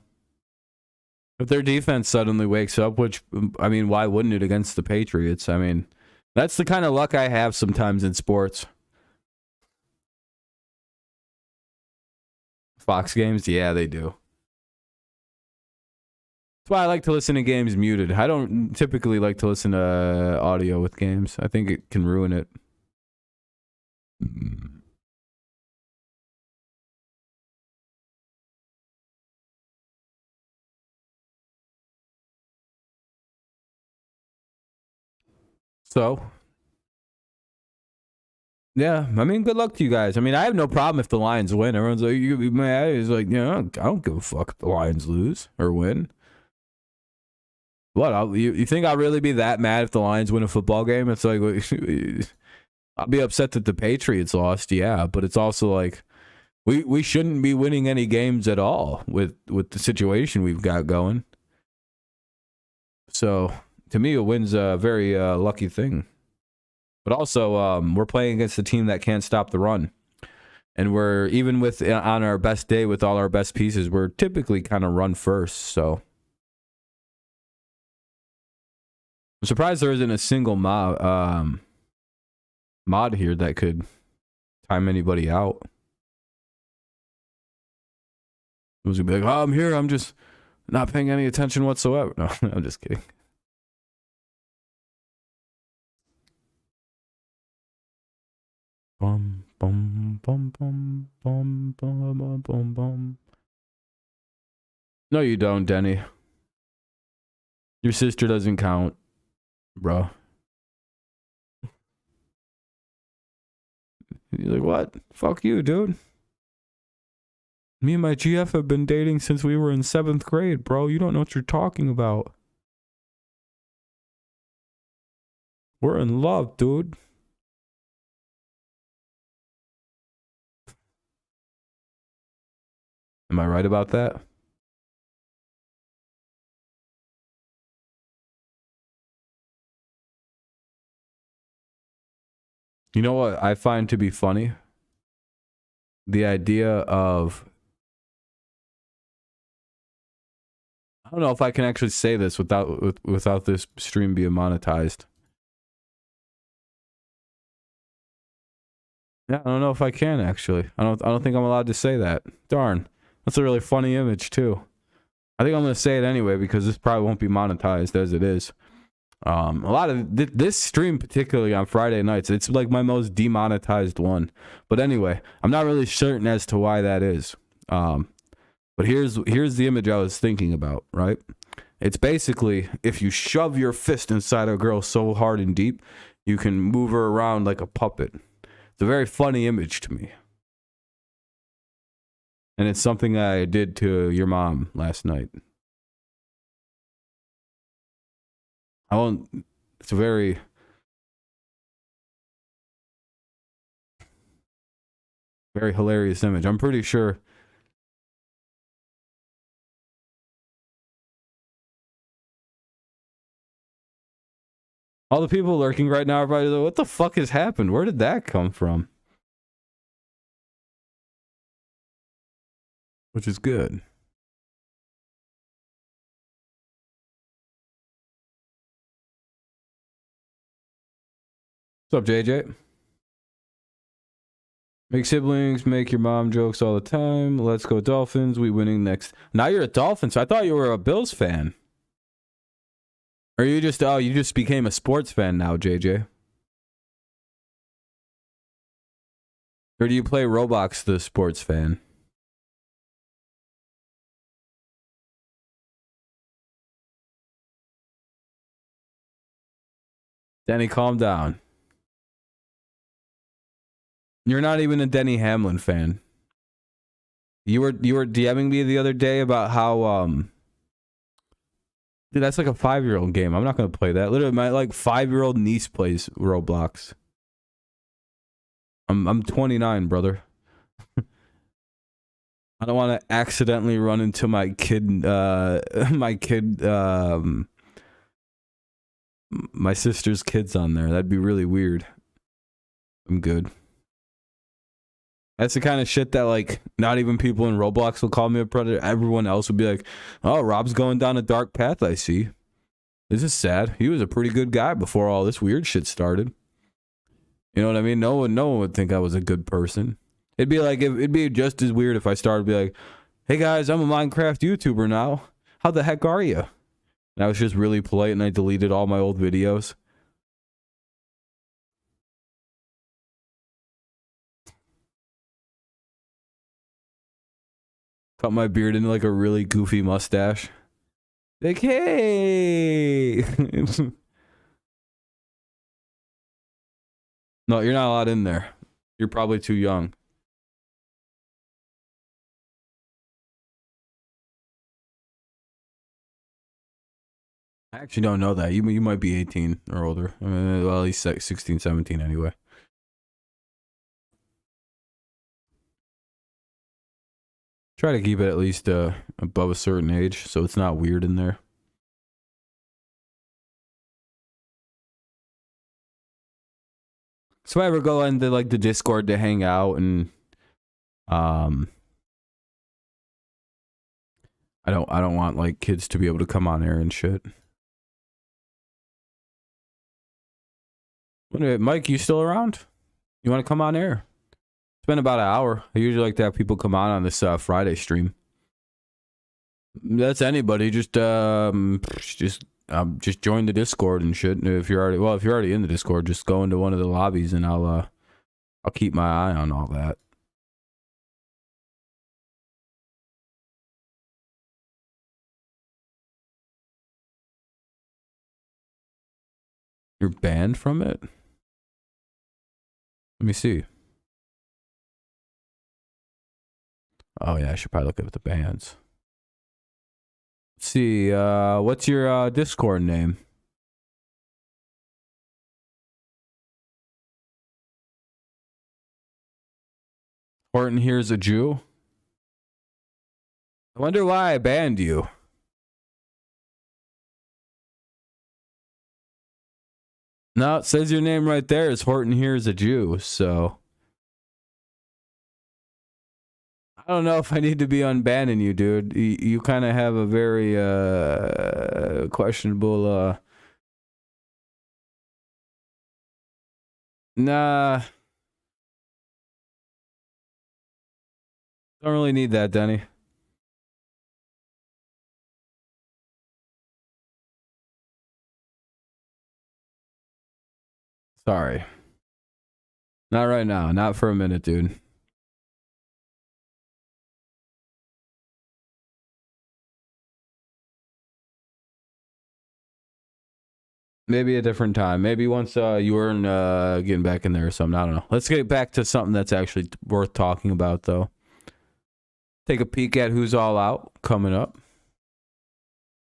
S1: If their defense suddenly wakes up, which, I mean, why wouldn't it against the Patriots? I mean, that's the kind of luck I have sometimes in sports. Fox games? Yeah, they do. why I like to listen to games muted. I don't typically like to listen to audio with games. I think it can ruin it. So, yeah, I mean, good luck to you guys. I mean, I have no problem if the Lions win. Everyone's like, you be mad. It's like, I don't give a fuck if the Lions lose or win. What? You think I'll really be that mad if the Lions win a football game? It's like, I'll be upset that the Patriots lost, yeah, but it's also like, we shouldn't be winning any games at all with the situation we've got going. So, to me, a win's a very lucky thing. But also, we're playing against a team that can't stop the run. And we're, even with on our best day with all our best pieces, we're typically kind of run first. So I'm surprised there isn't a single mod here that could time anybody out. It was gonna be like, oh, I'm here. I'm just not paying any attention whatsoever. No, I'm just kidding. Bum, bum, bum, bum, bum, bum, bum, bum, bum. No, you don't, Denny. Your sister doesn't count, bro. You're like, what? Fuck you, dude. Me and my GF have been dating since we were in 7th grade, bro. You don't know what you're talking about. We're in love, dude. Am I right about that? You know what I find to be funny? The idea of... I don't know if I can actually say this without this stream being monetized. Yeah, I don't know if I can actually. I don't think I'm allowed to say that. Darn. That's a really funny image too. I think I'm going to say it anyway because this probably won't be monetized as it is. A lot of this stream, particularly on Friday nights, it's like my most demonetized one. But anyway, I'm not really certain as to why that is. But here's the image I was thinking about, right? It's basically if you shove your fist inside a girl so hard and deep, you can move her around like a puppet. It's a very funny image to me. And it's something I did to your mom last night. It's a very... very hilarious image. I'm pretty sure... all the people lurking right now are probably like, what the fuck has happened? Where did that come from? Which is good. What's up, JJ? Make siblings, make your mom jokes all the time. Let's go Dolphins. We winning next. Now you're a Dolphins. I thought you were a Bills fan. Or you just became a sports fan now, JJ? Or do you play Roblox the sports fan? Denny, calm down. You're not even a Denny Hamlin fan. You were DMing me the other day about how dude, that's like a 5-year-old game. I'm not gonna play that. Literally, my 5-year-old niece plays Roblox. I'm 29, brother. I don't want to accidentally run into my sister's kids on there. That'd be really weird. I'm good. That's the kind of shit that not even people in Roblox will call me a predator. Everyone else would be like, oh, Rob's going down a dark path, I see. This is sad. He was a pretty good guy before all this weird shit started. You know what I mean? No one would think I was a good person. It'd be just as weird if I started to be like, hey guys, I'm a Minecraft YouTuber now. How the heck are you? And I was just really polite and I deleted all my old videos. Cut my beard into like a really goofy mustache. Like, hey! No, you're not allowed in there. You're probably too young. I actually don't know that. You might be 18 or older. I mean, well, at least 16, 17 anyway. Try to keep it at least above a certain age so it's not weird in there. So I ever go into like the Discord to hang out and I don't want like kids to be able to come on air and shit. Mike, you still around? You want to come on air? It's been about an hour. I usually like to have people come on this Friday stream. That's anybody. Just join the Discord and shit. If you're already in the Discord, just go into one of the lobbies and I'll keep my eye on all that. You're banned from it? Let me see. Oh yeah, I should probably look at the bans. Let's see, what's your Discord name? Horton here's a Jew. I wonder why I banned you. No, it says your name right there is Horton here's a Jew, so I don't know if I need to be unbanning you, dude. You kind of have a very questionable Nah. Don't really need that, Denny. Sorry. Not right now. Not for a minute, dude. Maybe a different time. Maybe once you earn getting back in there or something. I don't know. Let's get back to something that's actually worth talking about, though. Take a peek at who's all out coming up.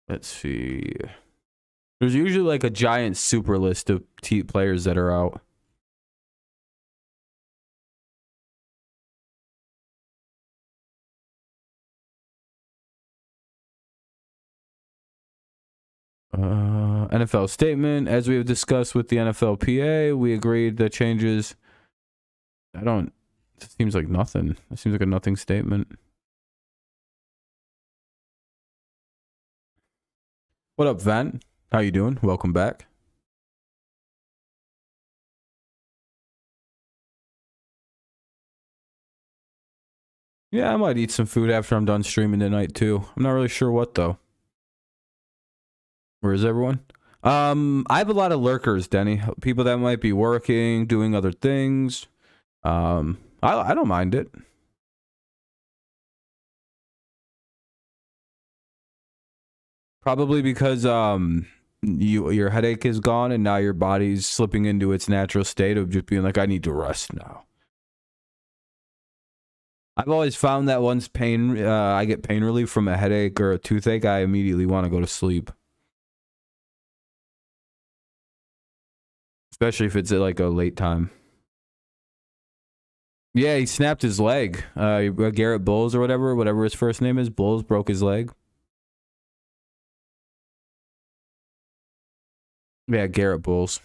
S1: Let's see. There's usually like a giant super list of players that are out. NFL statement. As we have discussed with the NFLPA, we agreed the changes. It seems like nothing. It seems like a nothing statement. What up, Vent? How you doing? Welcome back. Yeah, I might eat some food after I'm done streaming tonight too. I'm not really sure what though. Where is everyone? I have a lot of lurkers, Denny. People that might be working, doing other things. I don't mind it. Probably because your headache is gone and now your body's slipping into its natural state of just being like, I need to rest now. I've always found that once I get pain relief from a headache or a toothache, I immediately want to go to sleep. Especially if it's at like a late time. Yeah, he snapped his leg. Garrett Bowles or whatever his first name is. Bowles broke his leg. Yeah, Garrett Bowles.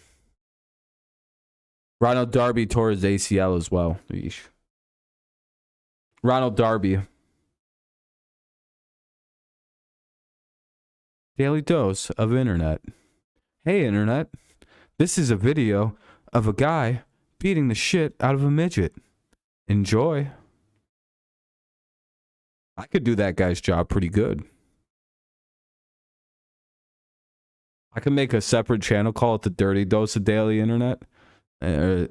S1: Ronald Darby tore his ACL as well. Eesh. Ronald Darby. Daily dose of internet. Hey, internet. This is a video of a guy beating the shit out of a midget. Enjoy. I could do that guy's job pretty good. I can make a separate channel, call it the Dirty Dose of Daily Internet. And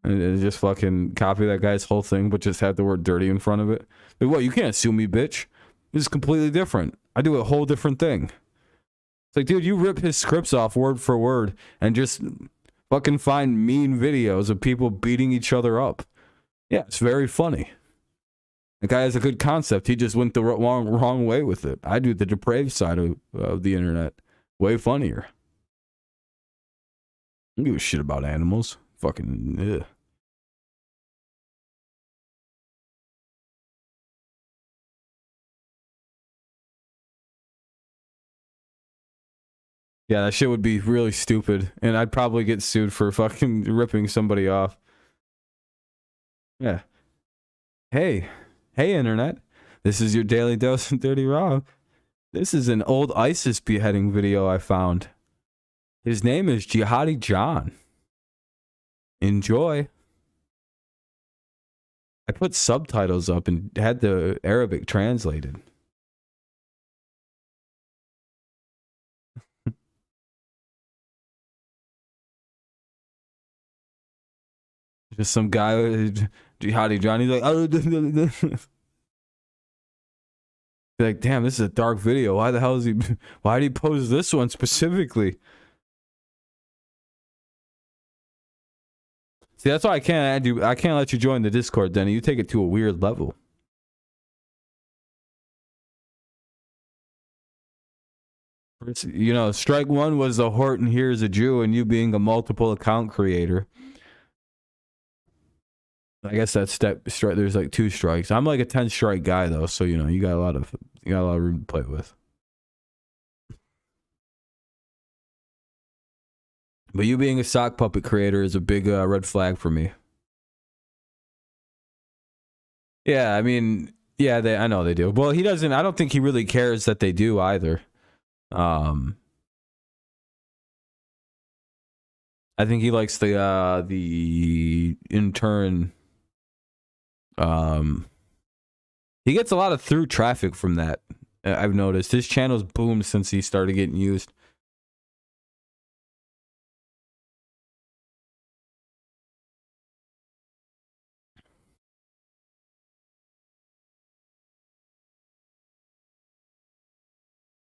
S1: just fucking copy that guy's whole thing, but just have the word dirty in front of it. But what, you can't sue me, bitch. This is completely different. I do a whole different thing. It's like, dude, you rip his scripts off word for word and just fucking find mean videos of people beating each other up. Yeah, it's very funny. The guy has a good concept. He just went the wrong way with it. I do the depraved side of the internet. Way funnier. I don't give a shit about animals. Fucking, ugh. Yeah, that shit would be really stupid. And I'd probably get sued for fucking ripping somebody off. Yeah. Hey, internet. This is your daily dose of Dirty Rob. This is an old ISIS beheading video I found. His name is Jihadi John. Enjoy. I put subtitles up and had the Arabic translated. Just some guy, Jihadi John. He's like, oh, like, damn, this is a dark video. Why the hell is he? Why did he post this one specifically? See, that's why I can't add you. I can't let you join the Discord, Denny. You take it to a weird level. You know, strike one was a Horton here's a Jew, and you being a multiple account creator. I guess that's step strike. There's like 2 strikes. I'm like a 10 strike guy though, so you know you got a lot of room to play with. But you being a sock puppet creator is a big red flag for me. Yeah, I mean, yeah, I know they do. Well, he doesn't. I don't think he really cares that they do either. I think he likes the intern. He gets a lot of through traffic from that. I've noticed his channel's boomed since he started getting used.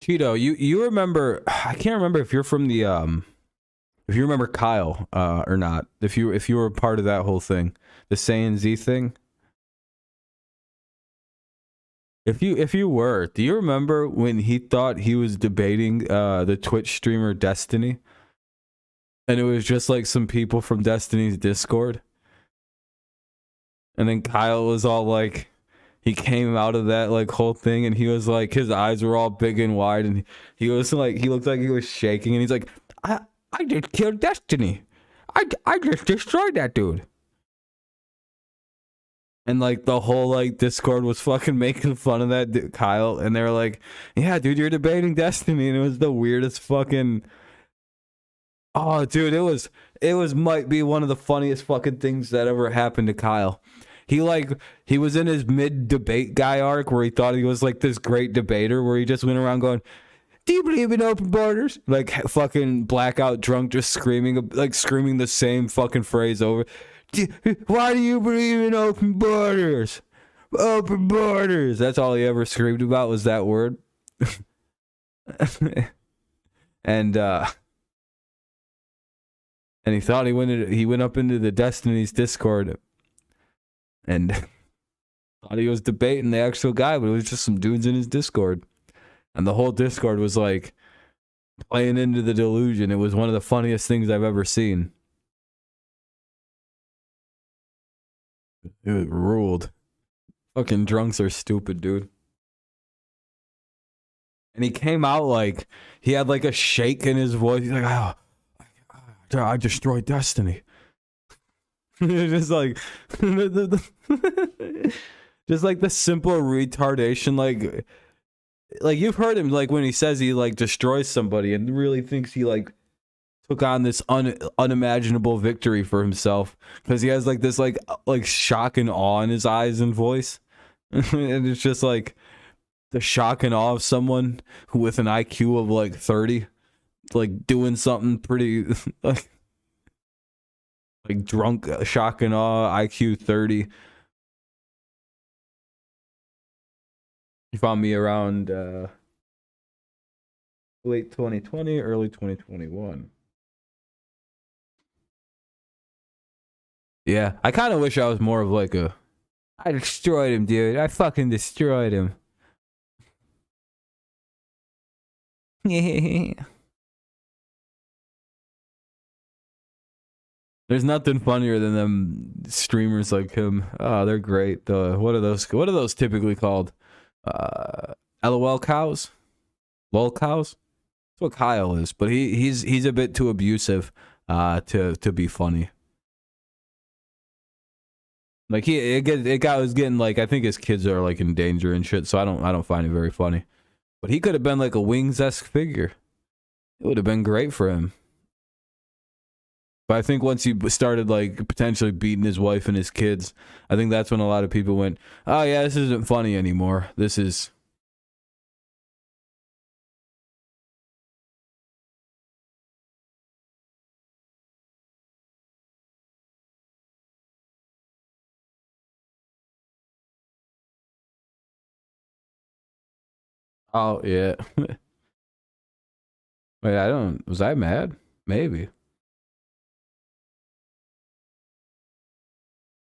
S1: Cheeto, you remember? I can't remember if you're from the if you remember Kyle or not. If you were a part of that whole thing, the Saiyan Z thing. If you were, do you remember when he thought he was debating the Twitch streamer Destiny? And it was just like some people from Destiny's Discord. And then Kyle was all like, he came out of that like whole thing and he was like, his eyes were all big and wide and he was like, he looked like he was shaking and he's like, I just killed Destiny. I just destroyed that dude. And like the whole like Discord was fucking making fun of that Kyle, and they were like, "Yeah, dude, you're debating Destiny," and it was the weirdest fucking. Oh, dude, it was might be one of the funniest fucking things that ever happened to Kyle. He was in his mid debate guy arc where he thought he was like this great debater, where he just went around going, "Do you believe in open borders?" Like fucking blackout drunk, just screaming the same fucking phrase over. Why do you believe in open borders? Open borders. That's all he ever screamed about was that word. And he thought he went up into the Destiny's Discord and thought he was debating the actual guy, but it was just some dudes in his Discord. And the whole Discord was like playing into the delusion. It was one of the funniest things I've ever seen. It ruled. Fucking drunks are stupid, dude. And he came out like he had like a shake in his voice. He's like, "Oh, I destroyed Destiny." Just like, just like the simple retardation. Like you've heard him like when he says he like destroys somebody and really thinks he like took on this unimaginable victory for himself because he has like this like shock and awe in his eyes and voice. And it's just like the shock and awe of someone who with an IQ of like 30 like doing something pretty like drunk, shock and awe, IQ 30. You found me around late 2020, early 2021. Yeah, I kind of wish I was more of like a. I destroyed him, dude. I fucking destroyed him. There's nothing funnier than them streamers like him. Oh, they're great. What are those? What are those typically called? LOL cows, lol cows. That's what Kyle is, but he's a bit too abusive to be funny. Like it was getting like, I think his kids are like in danger and shit, so I don't find it very funny. But he could have been like a Wings-esque figure. It would have been great for him. But I think once he started like potentially beating his wife and his kids, I think that's when a lot of people went, "Oh yeah, this isn't funny anymore. This is." Oh yeah. Wait, was I mad? Maybe.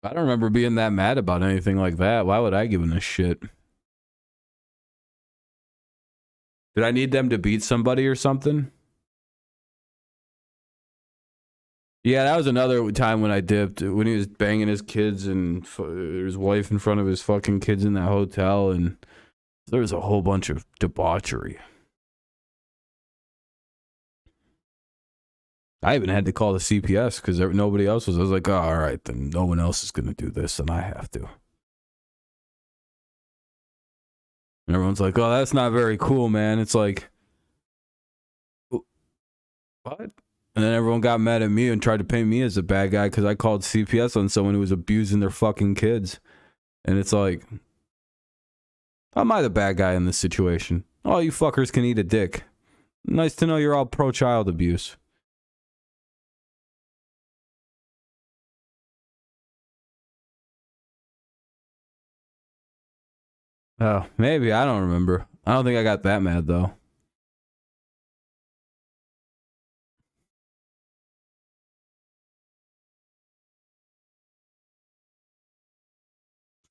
S1: I don't remember being that mad about anything like that. Why would I give him a shit? Did I need them to beat somebody or something? Yeah, that was another time when I dipped, when he was banging his kids and his wife in front of his fucking kids in that hotel, and there was a whole bunch of debauchery. I even had to call the CPS because nobody else was. I was like, oh, all right, then no one else is going to do this, and I have to. And everyone's like, oh, that's not very cool, man. It's like, what? And then everyone got mad at me and tried to paint me as a bad guy because I called CPS on someone who was abusing their fucking kids. And it's like, how am I the bad guy in this situation? Oh, you fuckers can eat a dick. Nice to know you're all pro-child abuse. Oh, maybe. I don't remember. I don't think I got that mad, though.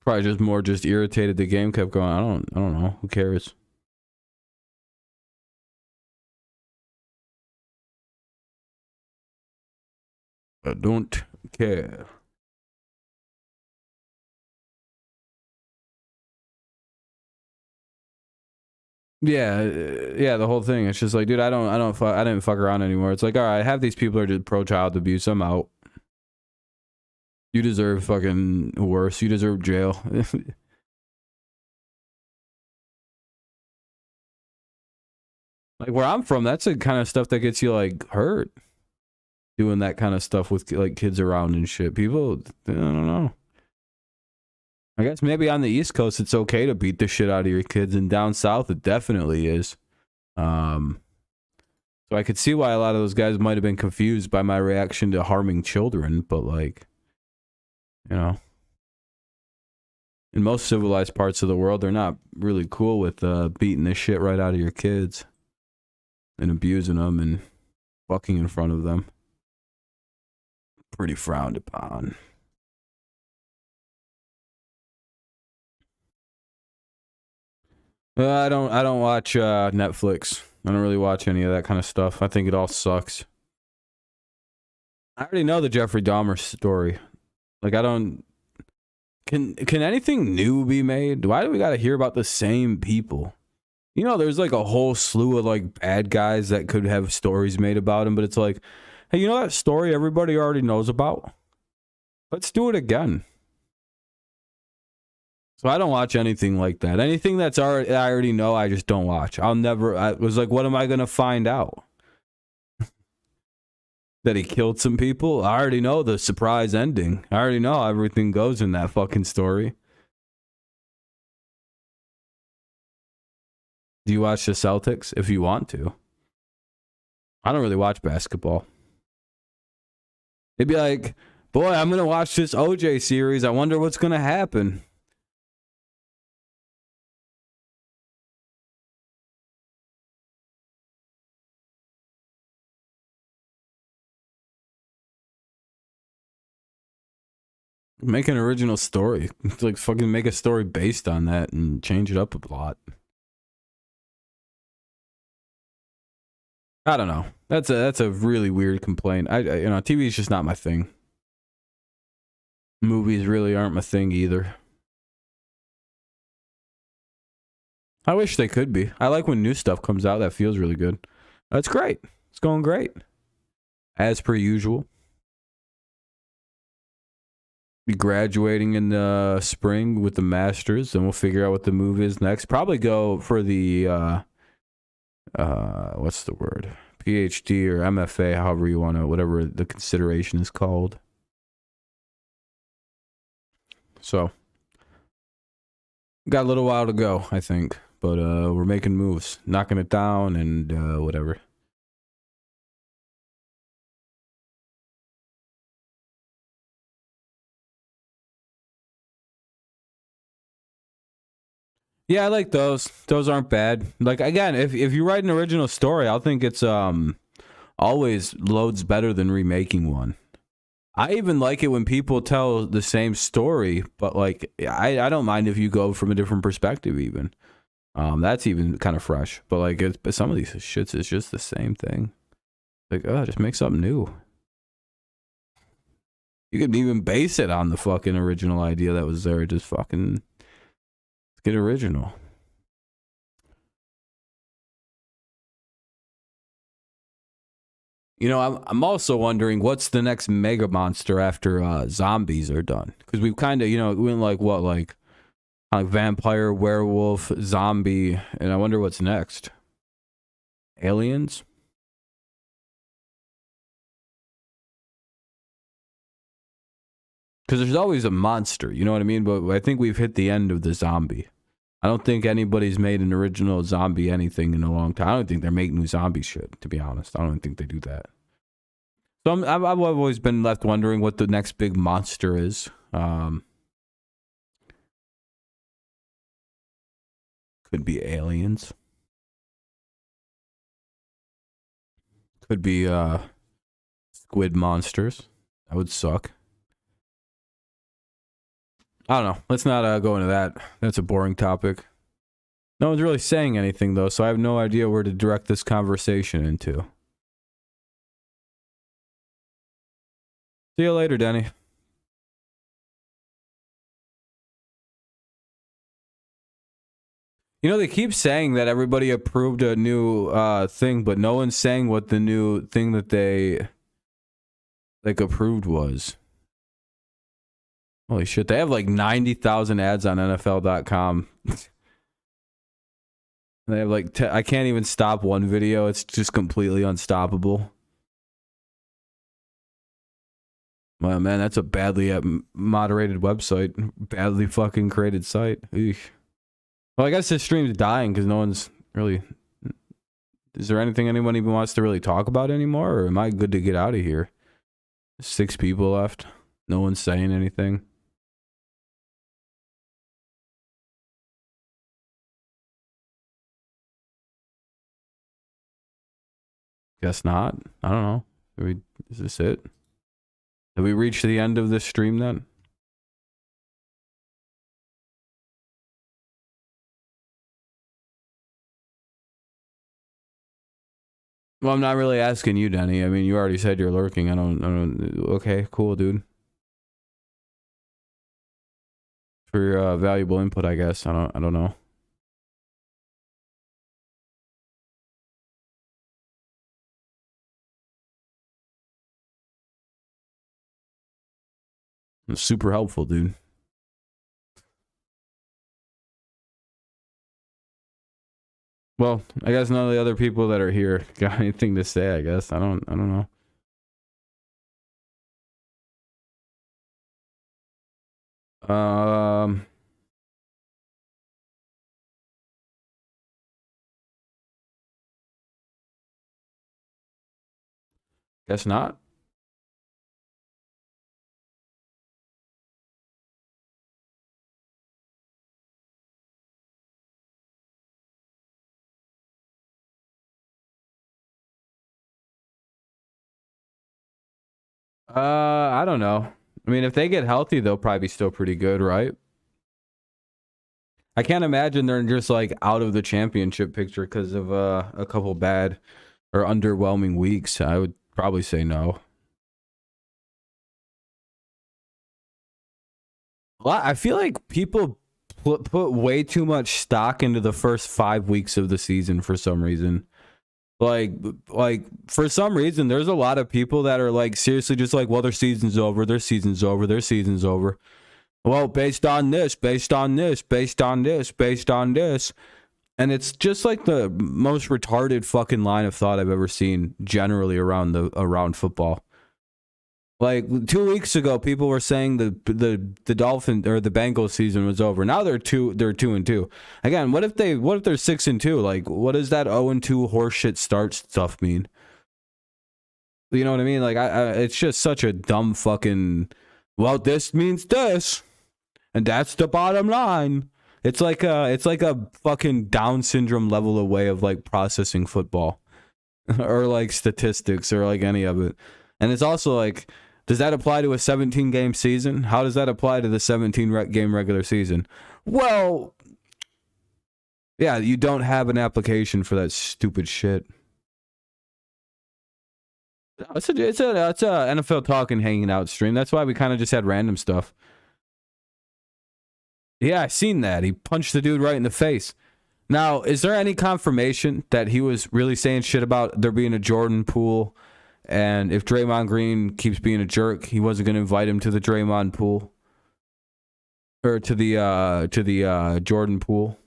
S1: Probably just more just irritated the game kept going. I don't know. Who cares? I don't care. Yeah, yeah, the whole thing. It's just like, dude, I didn't fuck around anymore. It's like, all right, half these people are just pro child abuse. I'm out. You deserve fucking worse. You deserve jail. Like where I'm from, that's the kind of stuff that gets you like hurt. Doing that kind of stuff with like kids around and shit. People, I don't know. I guess maybe on the East Coast it's okay to beat the shit out of your kids, and down south it definitely is. So I could see why a lot of those guys might have been confused by my reaction to harming children, but like, you know, in most civilized parts of the world, they're not really cool with beating the shit right out of your kids and abusing them and fucking in front of them. Pretty frowned upon. I don't watch Netflix. I don't really watch any of that kind of stuff. I think it all sucks. I already know the Jeffrey Dahmer story. Like I don't. Can anything new be made? Why do we got to hear about the same people? You know, there's like a whole slew of like bad guys that could have stories made about him, but it's like, hey, you know that story everybody already knows about? Let's do it again. So I don't watch anything like that. Anything I already know, I just don't watch. I was like, what am I going to find out? That he killed some people? I already know the surprise ending. I already know how everything goes in that fucking story. Do you watch the Celtics? If you want to. I don't really watch basketball. They'd be like, boy, I'm going to watch this OJ series. I wonder what's going to happen. Make an original story. Like fucking make a story based on that and change it up a lot. I don't know. That's a really weird complaint. TV is just not my thing. Movies really aren't my thing either. I wish they could be. I like when new stuff comes out that feels really good. That's great. It's going great. As per usual. Be graduating in the spring with the masters, and we'll figure out what the move is next. Probably go for the what's the word? PhD or MFA, however you want to, whatever the consideration is called. So got a little while to go, I think, but we're making moves, knocking it down, and whatever. Yeah, I like those. Those aren't bad. Like again, if you write an original story, I'll think it's always loads better than remaking one. I even like it when people tell the same story, but like I don't mind if you go from a different perspective even. That's even kind of fresh. But like but some of these shits is just the same thing. Like, just make something new. You could even base it on the fucking original idea that was there. Just fucking get original. You know, I'm also wondering what's the next mega monster after zombies are done, because we've kind of, we went like what, like vampire, werewolf, zombie, and I wonder what's next. Aliens. Because there's always a monster, you know what I mean? But I think we've hit the end of the zombie. I don't think anybody's made an original zombie anything in a long time. I don't think they're making new zombie shit, to be honest. I don't think they do that. So I've always been left wondering what the next big monster is. Could be aliens. Could be squid monsters. That would suck. I don't know. Let's not go into that. That's a boring topic. No one's really saying anything, though, so I have no idea where to direct this conversation into. See you later, Denny. You know, they keep saying that everybody approved a new thing, but no one's saying what the new thing that they approved was. Holy shit, they have like 90,000 ads on NFL.com. They have like, I can't even stop one video. It's just completely unstoppable. Well, man, that's a badly moderated website. Badly fucking created site. Eesh. Well, I guess this stream's dying because no one's really... Is there anything anyone even wants to really talk about anymore? Or am I good to get out of here? 6 people left. No one's saying anything. Guess not. I don't know. Is this it? Have we reached the end of this stream then? Well, I'm not really asking you, Denny. I mean, you already said you're lurking. I don't. Okay, cool, dude. For your valuable input, I guess. I don't know. It's super helpful, dude. Well, I guess none of the other people that are here got anything to say, I guess. I don't know. Guess not. I don't know. I mean, if they get healthy, they'll probably be still pretty good, right? I can't imagine they're just like out of the championship picture because of a couple bad or underwhelming weeks. I would probably say no. Well, I feel like people put way too much stock into the first 5 weeks of the season for some reason. Like, for some reason, there's a lot of people that are like seriously just like, well, their season's over, their season's over, their season's over. Well, based on this, based on this, based on this, based on this. And it's just like the most retarded fucking line of thought I've ever seen generally around football. Like 2 weeks ago, people were saying the Dolphin or the Bengals season was over. Now they're 2-2. Again, what if they're 6-2? Like, what does that 0-2 horseshit start stuff mean? You know what I mean? Like, it's just such a dumb fucking. Well, this means this, and that's the bottom line. It's like a fucking Down syndrome level away of like processing football, or like statistics, or like any of it. And it's also like, does that apply to a 17-game season? How does that apply to the 17-game regular season? Well, yeah, you don't have an application for that stupid shit. It's a NFL talking hanging out stream. That's why we kind of just had random stuff. Yeah, I seen that. He punched the dude right in the face. Now, is there any confirmation that he was really saying shit about there being a Jordan Poole? And if Draymond Green keeps being a jerk, he wasn't going to invite him to the Draymond pool or to the Jordan pool.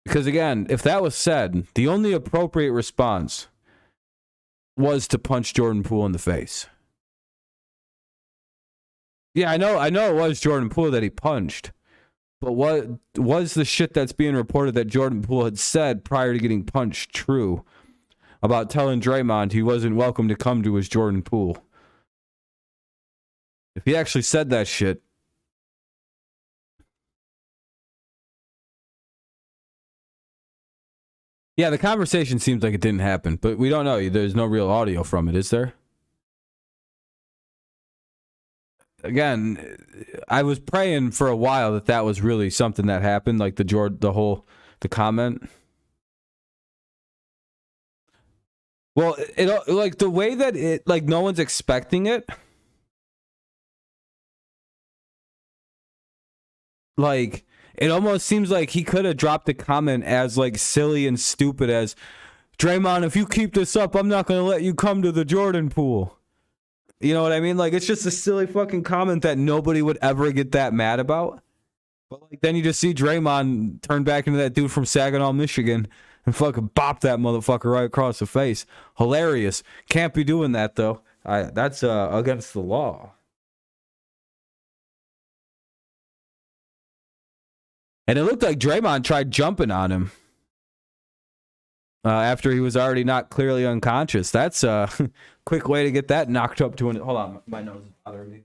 S1: Because again, if that was said, the only appropriate response was to punch Jordan Poole in the face. Yeah, I know it was Jordan Poole that he punched. But what was the shit that's being reported that Jordan Poole had said prior to getting punched true? About telling Draymond he wasn't welcome to come to his Jordan Poole. If he actually said that shit. Yeah, the conversation seems like it didn't happen, but we don't know. There's no real audio from it, is there? Again, I was praying for a while that was really something that happened, like the comment. Well, it like the way that it like no one's expecting it. Like it almost seems like he could have dropped the comment as like silly and stupid as Draymond, if you keep this up, I'm not going to let you come to the Jordan pool. You know what I mean? Like it's just a silly fucking comment that nobody would ever get that mad about. But like then you just see Draymond turn back into that dude from Saginaw, Michigan. And fucking bop that motherfucker right across the face. Hilarious. Can't be doing that, though. That's against the law. And it looked like Draymond tried jumping on him after he was already not clearly unconscious. That's a quick way to get that knocked up to an... Hold on, my nose is bothering me.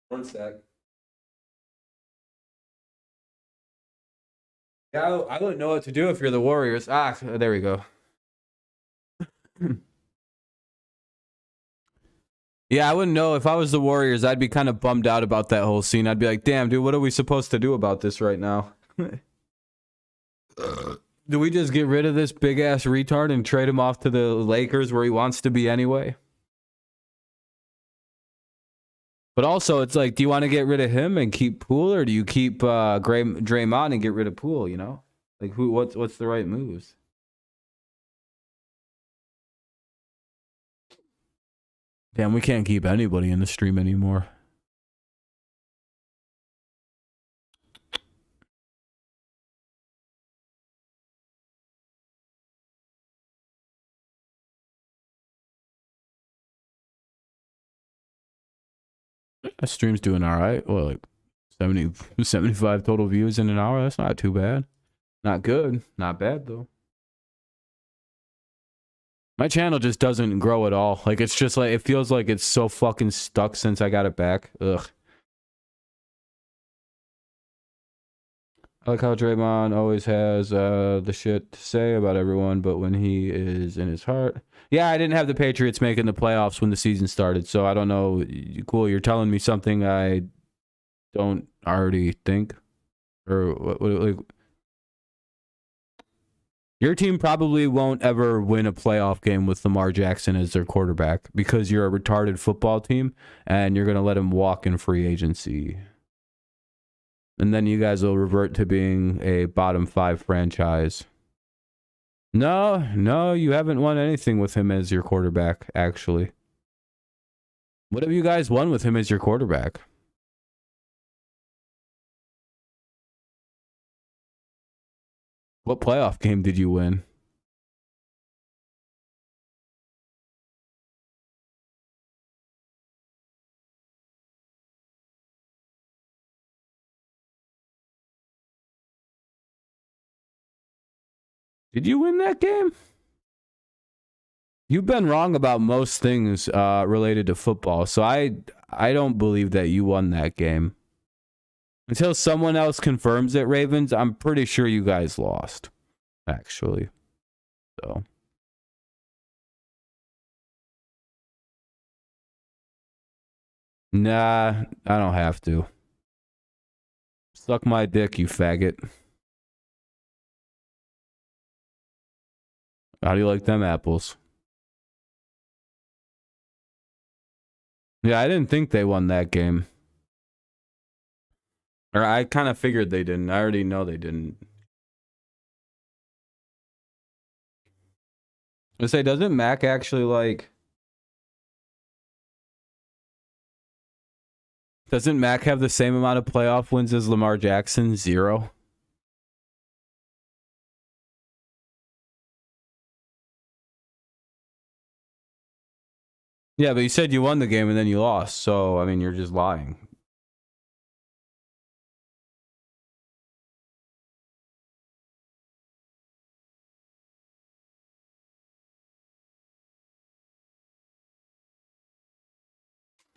S1: One sec. Yeah, I wouldn't know what to do if you're the Warriors. Ah, there we go. Yeah, I wouldn't know. If I was the Warriors, I'd be kind of bummed out about that whole scene. I'd be like, damn, dude, what are we supposed to do about this right now? Do we just get rid of this big-ass retard and trade him off to the Lakers where he wants to be anyway? But also, it's like, do you want to get rid of him and keep Poole, or do you keep Draymond and get rid of Poole, you know? Like, what's the right moves? Damn, we can't keep anybody in the stream anymore. That stream's doing all right. Well, like 70, 75 total views in an hour. That's not too bad. Not good. Not bad, though. My channel just doesn't grow at all. Like, it's just like, it feels like it's so fucking stuck since I got it back. Ugh. I like how Draymond always has the shit to say about everyone, but when he is in his heart. Yeah, I didn't have the Patriots making the playoffs when the season started, so I don't know. Cool, you're telling me something I don't already think? Or what like, your team probably won't ever win a playoff game with Lamar Jackson as their quarterback because you're a retarded football team and you're going to let him walk in free agency. And then you guys will revert to being a bottom 5 franchise. No, you haven't won anything with him as your quarterback, actually. What have you guys won with him as your quarterback? What playoff game did you win? Did you win that game? You've been wrong about most things related to football, so I don't believe that you won that game. Until someone else confirms it, Ravens, I'm pretty sure you guys lost, actually. So. Nah, I don't have to. Suck my dick, you faggot. How do you like them apples? Yeah, I didn't think they won that game. Or I kind of figured they didn't. I already know they didn't. I say, doesn't Mac actually like... Doesn't Mac have the same amount of playoff wins as Lamar Jackson? 0? Yeah, but you said you won the game and then you lost. So, I mean, you're just lying.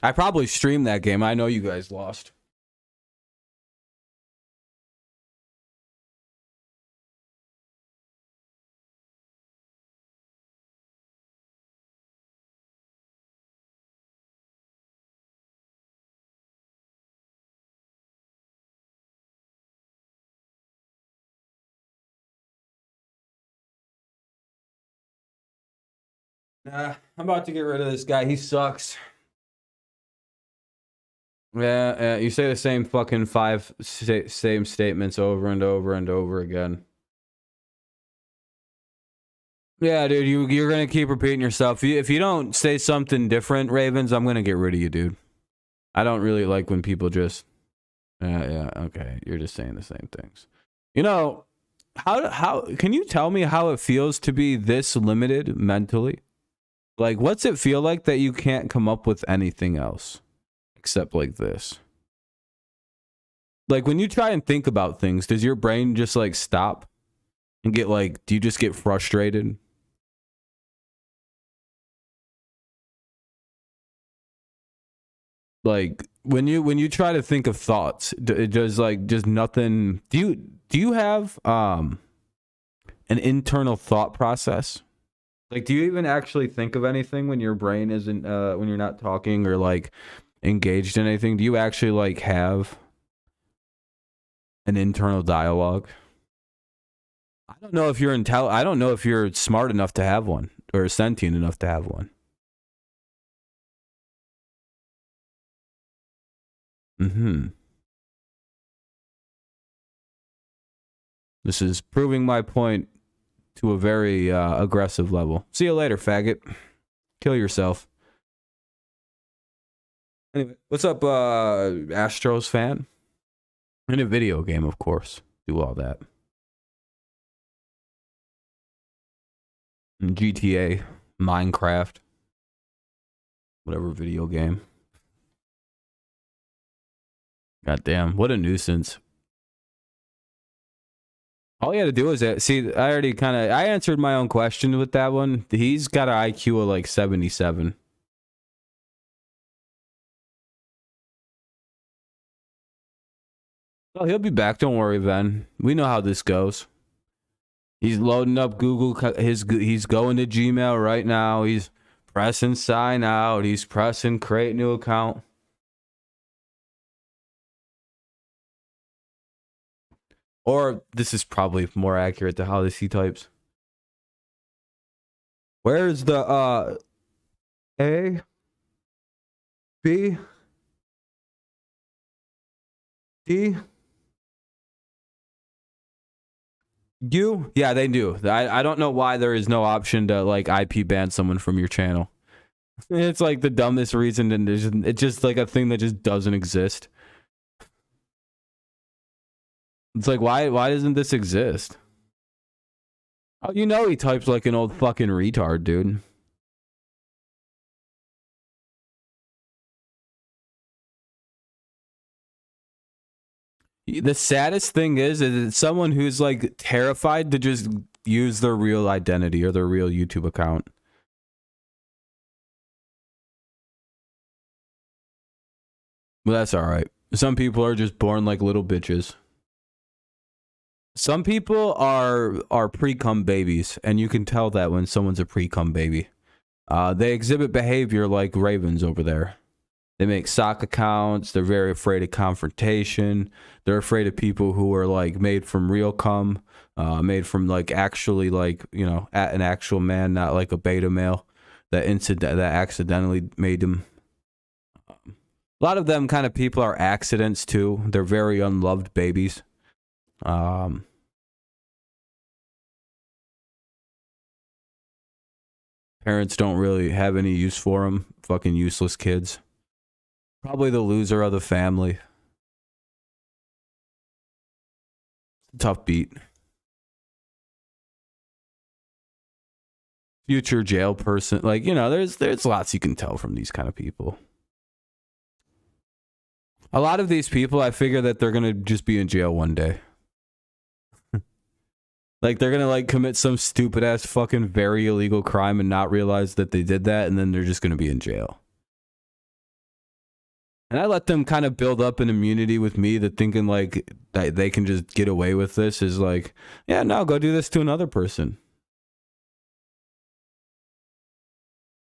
S1: I probably streamed that game. I know you guys lost. Nah, I'm about to get rid of this guy. He sucks. Yeah, you say the same fucking 5 same statements over and over and over again. Yeah, dude, you're gonna keep repeating yourself. If you don't say something different, Ravens, I'm gonna get rid of you, dude. I don't really like when people just... yeah, okay. You're just saying the same things. You know, how can you tell me how it feels to be this limited mentally? Like, what's it feel like that you can't come up with anything else except like this? Like, when you try and think about things, does your brain just like stop and get like, do you just get frustrated? Like, when you try to think of thoughts, it does like just nothing. Do you have an internal thought process? Like, do you even actually think of anything when your brain isn't when you're not talking or like engaged in anything? Do you actually like have an internal dialogue? I don't know if you're I don't know if you're smart enough to have one or sentient enough to have one. This is proving my point to a very aggressive level. See you later, faggot. Kill yourself. Anyway, what's up, Astros fan? In a video game, of course. Do all that. GTA, Minecraft, whatever video game. God damn, what a nuisance. All you had to do is see. I answered my own question with that one. He's got an IQ of like 77. Oh, he'll be back. Don't worry, Ben. We know how this goes. He's loading up Google. He's going to Gmail right now. He's pressing sign out. He's pressing create new account. Or this is probably more accurate to how he types. Where's the A B D U? Yeah, they do. I don't know why there is no option to like IP ban someone from your channel. It's like the dumbest reason, and it's just like a thing that just doesn't exist. It's like, why doesn't this exist? Oh, you know he types like an old fucking retard, dude. The saddest thing is it's someone who's like terrified to just use their real identity or their real YouTube account. Well, that's all right. Some people are just born like little bitches. Some people are pre-cum babies, and you can tell that when someone's a pre-cum baby. They exhibit behavior like ravens over there. They make sock accounts. They're very afraid of confrontation. They're afraid of people who are like made from real cum, made from like actually like, you know, an actual man, not like a beta male that accidentally made them. A lot of them kind of people are accidents too. They're very unloved babies. Parents don't really have any use for them. Fucking useless kids. Probably the loser of the family. Tough beat. Future jail person. Like, you know, there's lots you can tell from these kind of people. A lot of these people, I figure that they're going to just be in jail one day. Like, they're going to, like, commit some stupid-ass fucking very illegal crime and not realize that they did that, and then they're just going to be in jail. And I let them kind of build up an immunity with me that thinking, like, that they can just get away with this is like, yeah, no, go do this to another person.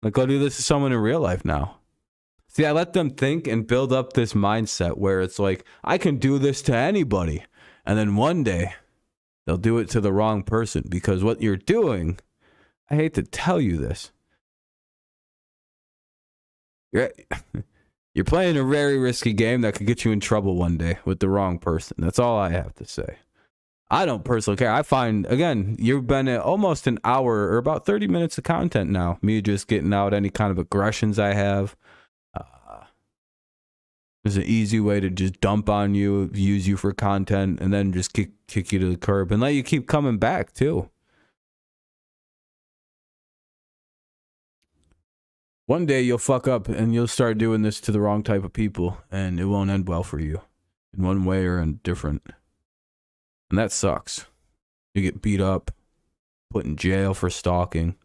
S1: Like, go do this to someone in real life now. See, I let them think and build up this mindset where it's like, I can do this to anybody. And then one day, they'll do it to the wrong person, because what you're doing, I hate to tell you this, you're playing a very risky game that could get you in trouble one day with the wrong person. That's all I have to say. I don't personally care. I find, again, you've been at almost an hour or about 30 minutes of content now. Me just getting out any kind of aggressions I have. There's an easy way to just dump on you, use you for content, and then just kick you to the curb and let you keep coming back, too. One day you'll fuck up and you'll start doing this to the wrong type of people, and it won't end well for you in one way or in different. And that sucks. You get beat up, put in jail for stalking,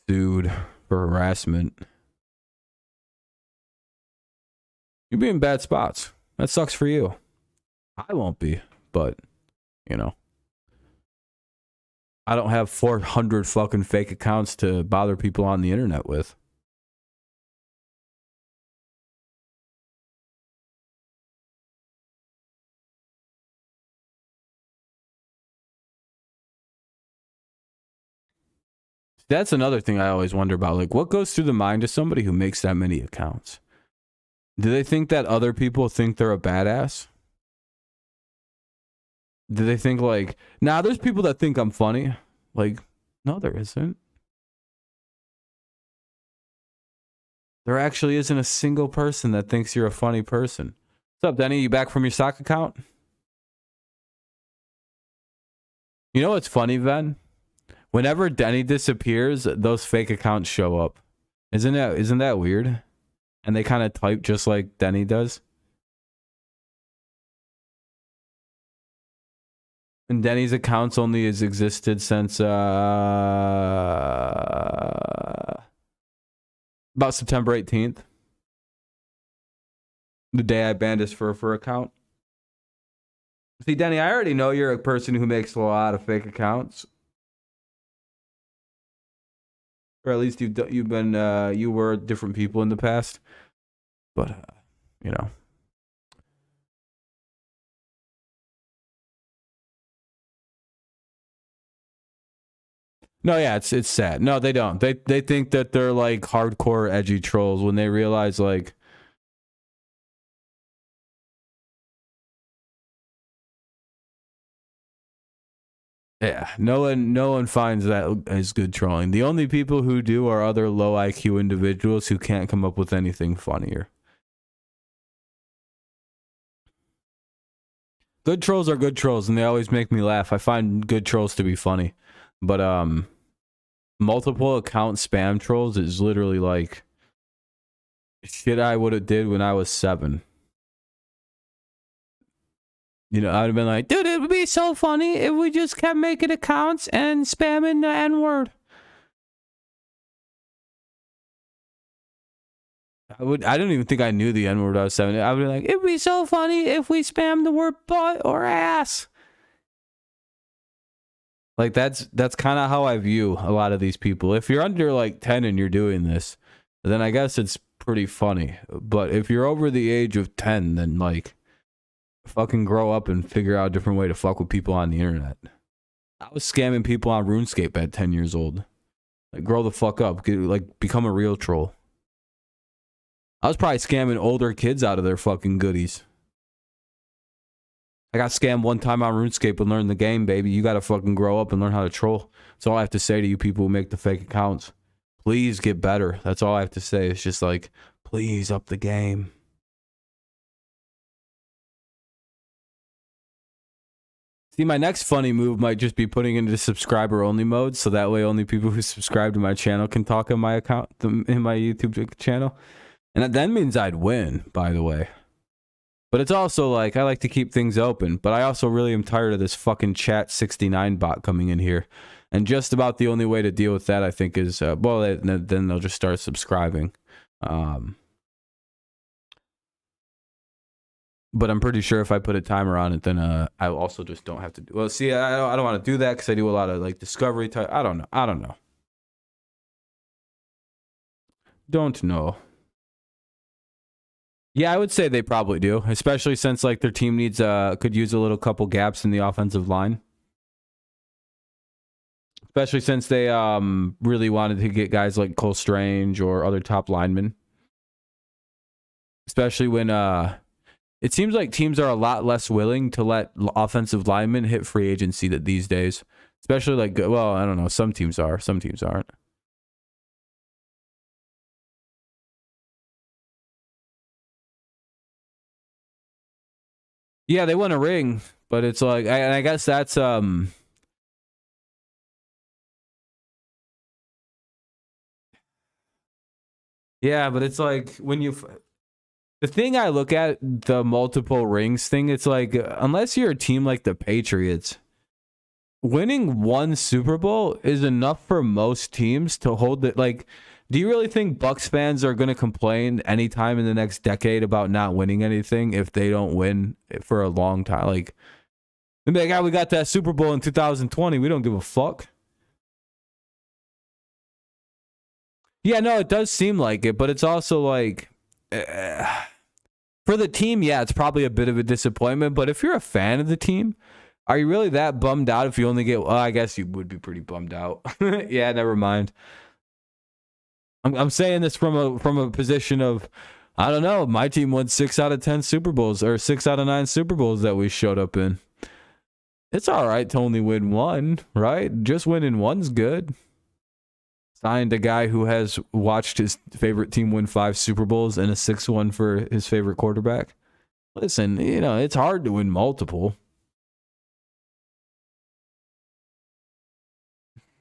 S1: sued for harassment. You'll be in bad spots. That sucks for you. I won't be, but, you know. I don't have 400 fucking fake accounts to bother people on the internet with. That's another thing I always wonder about. Like, what goes through the mind of somebody who makes that many accounts? Do they think that other people think they're a badass? Do they think like, nah, there's people that think I'm funny? Like, no, there isn't. There actually isn't a single person that thinks you're a funny person. What's up, Denny? You back from your stock account? You know what's funny, Ben? Whenever Denny disappears, those fake accounts show up. Isn't that weird? and they kind of type just like Denny does. And Denny's accounts only has existed since about September 18th. The day I banned his fur account. See, Denny, I already know you're a person who makes a lot of fake accounts. Or at least you've been you were different people in the past. But you know. No, yeah, it's sad. No, they don't. They think that they're like hardcore edgy trolls when they realize like yeah, no one finds that as good trolling. The only people who do are other low IQ individuals who can't come up with anything funnier. Good trolls are good trolls and they always make me laugh. I find good trolls to be funny. But multiple account spam trolls is literally like shit I would have did when I was 7. You know, I'd have been like, dude, it would be so funny if we just kept making accounts and spamming the N-word. I don't even think I knew the N-word when I was 7. I would be like, it'd be so funny if we spammed the word butt or ass. Like that's kind of how I view a lot of these people. If you're under like 10 and you're doing this, then I guess it's pretty funny. But if you're over the age of 10, then like fucking grow up and figure out a different way to fuck with people on the internet. I was scamming people on RuneScape at 10 years old. Like grow the fuck up. Like become a real troll. I was probably scamming older kids out of their fucking goodies. I got scammed one time on RuneScape and learned the game, baby. You gotta fucking grow up and learn how to troll. That's all I have to say to you people who make the fake accounts. Please get better. That's all I have to say. It's just like, please up the game. See, my next funny move might just be putting into subscriber only mode, so that way only people who subscribe to my channel can talk in my account, in my YouTube channel. And that then means I'd win, by the way. But it's also like, I like to keep things open, but I also really am tired of this fucking chat 69 bot coming in here. And just about the only way to deal with that, I think, is, well, then they'll just start subscribing. But I'm pretty sure if I put a timer on it, then I also just don't have to do. Well, see, I don't want to do that because I do a lot of like discovery type. I don't know. Don't know. Yeah, I would say they probably do, especially since like their team needs could use a little couple gaps in the offensive line. Especially since they really wanted to get guys like Cole Strange or other top linemen. Especially when it seems like teams are a lot less willing to let offensive linemen hit free agency these days. Especially like, well, I don't know, some teams are, some teams aren't. Yeah, they won a ring, but it's like, I guess that's yeah, but it's like when the thing I look at the multiple rings thing, it's like unless you're a team like the Patriots, winning one Super Bowl is enough for most teams to hold it. Like, do you really think Bucks fans are going to complain anytime in the next decade about not winning anything if they don't win for a long time? Like, they'll be like, "Ah, we got that Super Bowl in 2020. We don't give a fuck." Yeah, no, it does seem like it, but it's also like, for the team, yeah, it's probably a bit of a disappointment. But if you're a fan of the team, are you really that bummed out if you only get? Well, I guess you would be pretty bummed out. Yeah, never mind. I'm saying this from a position of, I don't know. My team won 6 out of 10 Super Bowls or 6 out of 9 Super Bowls that we showed up in. It's all right to only win one, right? Just winning one's good. Signed a guy who has watched his favorite team win 5 Super Bowls and a 6th one for his favorite quarterback. Listen, you know, it's hard to win multiple.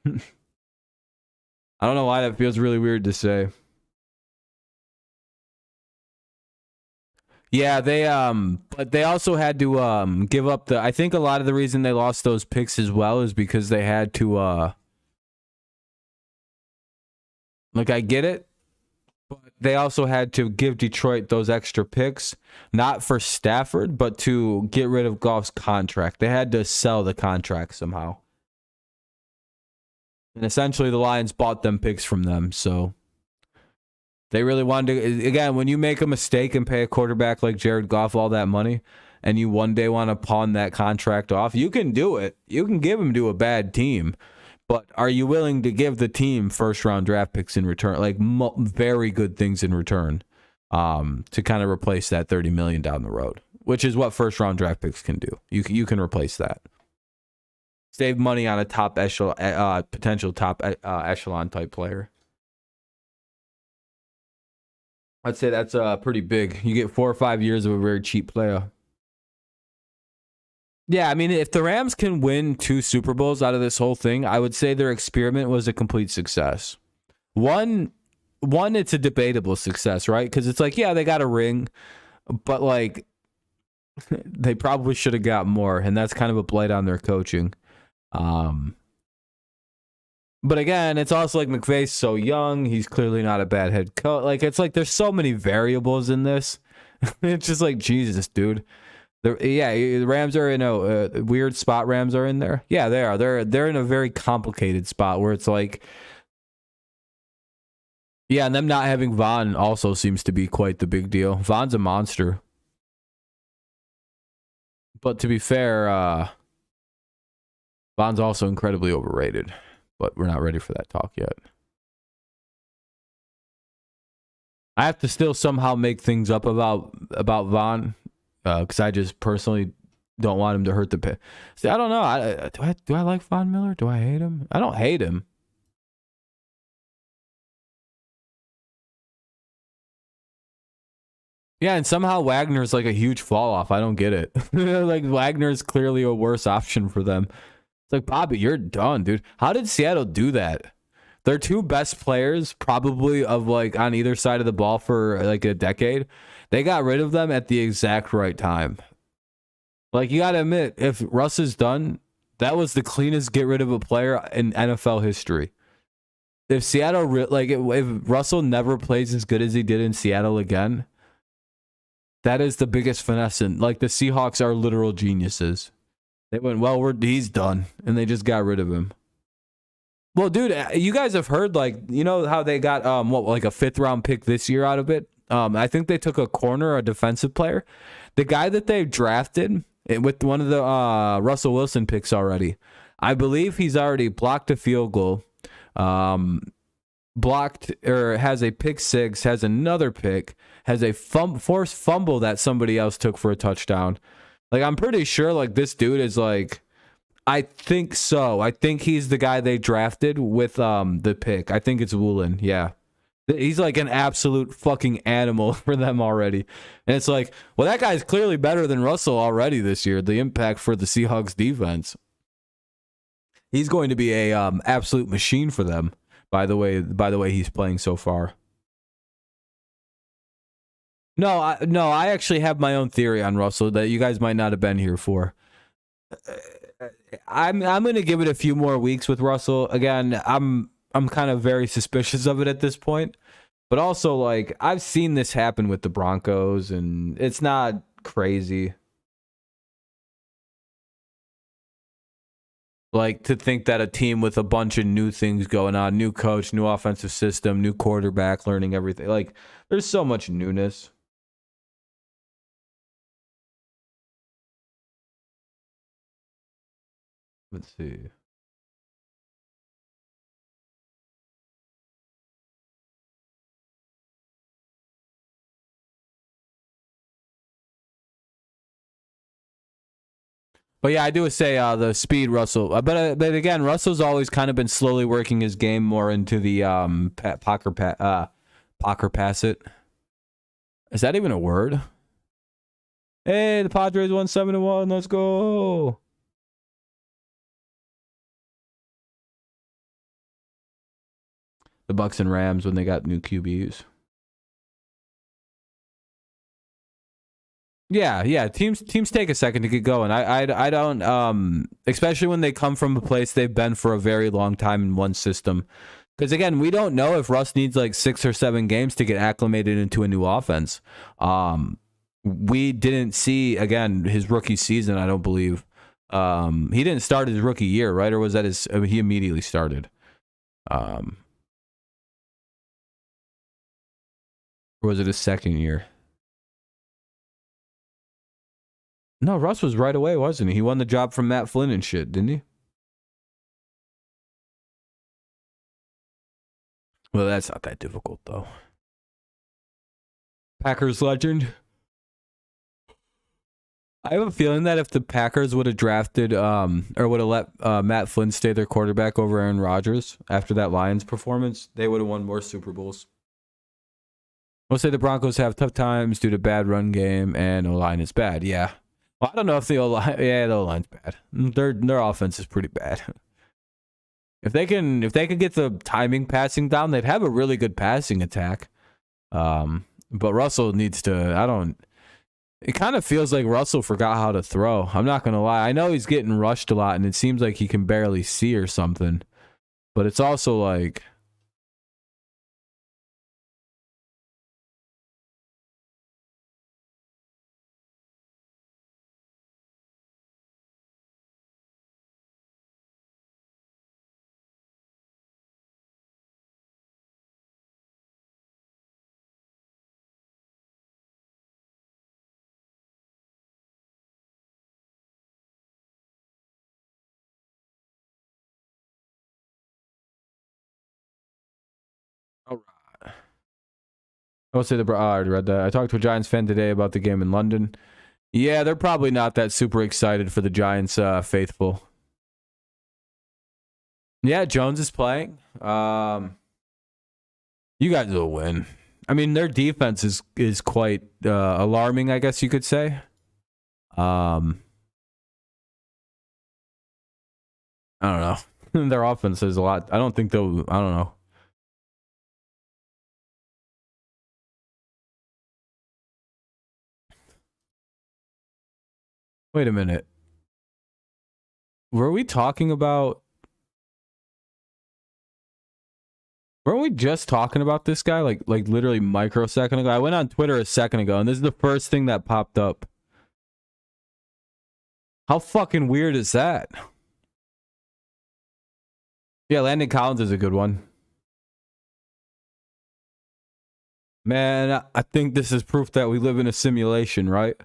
S1: I don't know why that feels really weird to say. Yeah, but they also had to give up I think a lot of the reason they lost those picks as well is because they had to like, I get it, but they also had to give Detroit those extra picks, not for Stafford, but to get rid of Goff's contract. They had to sell the contract somehow. And essentially the Lions bought them picks from them, so they really wanted to. Again, when you make a mistake and pay a quarterback like Jared Goff all that money, and you one day want to pawn that contract off, you can do it. You can give him to a bad team. But are you willing to give the team first-round draft picks in return, like very good things in return, to kind of replace that $30 million down the road, which is what first-round draft picks can do. You can replace that. Save money on a top echelon, potential top echelon type player. I'd say that's pretty big. You get 4 or 5 years of a very cheap player. Yeah, I mean, if the Rams can win 2 Super Bowls out of this whole thing, I would say their experiment was a complete success. One, it's a debatable success, right? Because it's like, yeah, they got a ring, but like, they probably should have got more, and that's kind of a blight on their coaching. But again, it's also like McVay's so young. He's clearly not a bad head coach. Like, it's like there's so many variables in this. It's just like, Jesus, dude. The Rams are in a weird spot. Rams are in there. Yeah, they are. They're in a very complicated spot where it's like, yeah, and them not having Von also seems to be quite the big deal. Von's a monster. But to be fair, Von's also incredibly overrated. But we're not ready for that talk yet. I have to still somehow make things up about Von, because I just personally don't want him to hurt the pit. See, I don't know. Do I like Von Miller? Do I hate him? I don't hate him. Yeah, and somehow Wagner's like a huge fall off. I don't get it. Like, Wagner's clearly a worse option for them. It's like, Bobby, you're done, dude. How did Seattle do that? Their 2 best players, probably of like on either side of the ball for like a decade, they got rid of them at the exact right time. Like, you got to admit, if Russ is done, that was the cleanest get rid of a player in NFL history. If Seattle, if Russell never plays as good as he did in Seattle again, that is the biggest finesse. And like, the Seahawks are literal geniuses. They went, well, he's done, and they just got rid of him. Well, dude, you guys have heard, like, you know how they got like a 5th round pick this year out of it? I think they took a corner, a defensive player. The guy that they drafted with one of the Russell Wilson picks already, I believe he's already blocked a field goal, blocked or has a pick 6, has another pick, has a forced fumble that somebody else took for a touchdown. Like, I'm pretty sure, like, this dude is like, I think so. I think he's the guy they drafted with the pick. I think it's Woolen. Yeah. He's like an absolute fucking animal for them already. And it's like, well, that guy's clearly better than Russell already this year. The impact for the Seahawks defense. He's going to be a absolute machine for them, by the way he's playing so far. No, I actually have my own theory on Russell that you guys might not have been here for. I'm going to give it a few more weeks with Russell. Again, I'm kind of very suspicious of it at this point. But also, like, I've seen this happen with the Broncos, and it's not crazy. Like, to think that a team with a bunch of new things going on, new coach, new offensive system, new quarterback, learning everything. Like, there's so much newness. Let's see. But yeah, I do say the speed Russell. But again, Russell's always kind of been slowly working his game more into the pocket pass it. Is that even a word? Hey, the Padres won 7-1. Let's go. The Bucks and Rams when they got new QBs. Yeah. Teams take a second to get going. I don't especially when they come from a place they've been for a very long time in one system. Because again, we don't know if Russ needs like 6 or 7 games to get acclimated into a new offense. We didn't see again his rookie season. I don't believe he didn't start his rookie year, right? Or was that his? He immediately started. Or was it his second year? No, Russ was right away, wasn't he? He won the job from Matt Flynn and shit, didn't he? Well, that's not that difficult, though. Packers legend. I have a feeling that if the Packers would have drafted, or would have let Matt Flynn stay their quarterback over Aaron Rodgers after that Lions performance, they would have won more Super Bowls. We'll say the Broncos have tough times due to bad run game and O-line is bad. Yeah. Well, I don't know if the O-line, the O-line's bad. Their offense is pretty bad. If they can get the timing passing down, they'd have a really good passing attack. But Russell needs to. It kind of feels like Russell forgot how to throw. I'm not gonna lie. I know he's getting rushed a lot, and it seems like he can barely see or something. But it's also like. All right. I'll say I already read that. I talked to a Giants fan today about the game in London. Yeah, they're probably not that super excited for the Giants faithful. Yeah, Jones is playing. You guys will win. I mean, their defense is quite alarming, I guess you could say. I don't know. Their offense is a lot. I don't think they'll. I don't know. Wait a minute. Were we talking about? Weren't we just talking about this guy like literally microsecond ago? I went on Twitter a second ago, and this is the first thing that popped up. How fucking weird is that? Yeah, Landon Collins is a good one. Man, I think this is proof that we live in a simulation, right?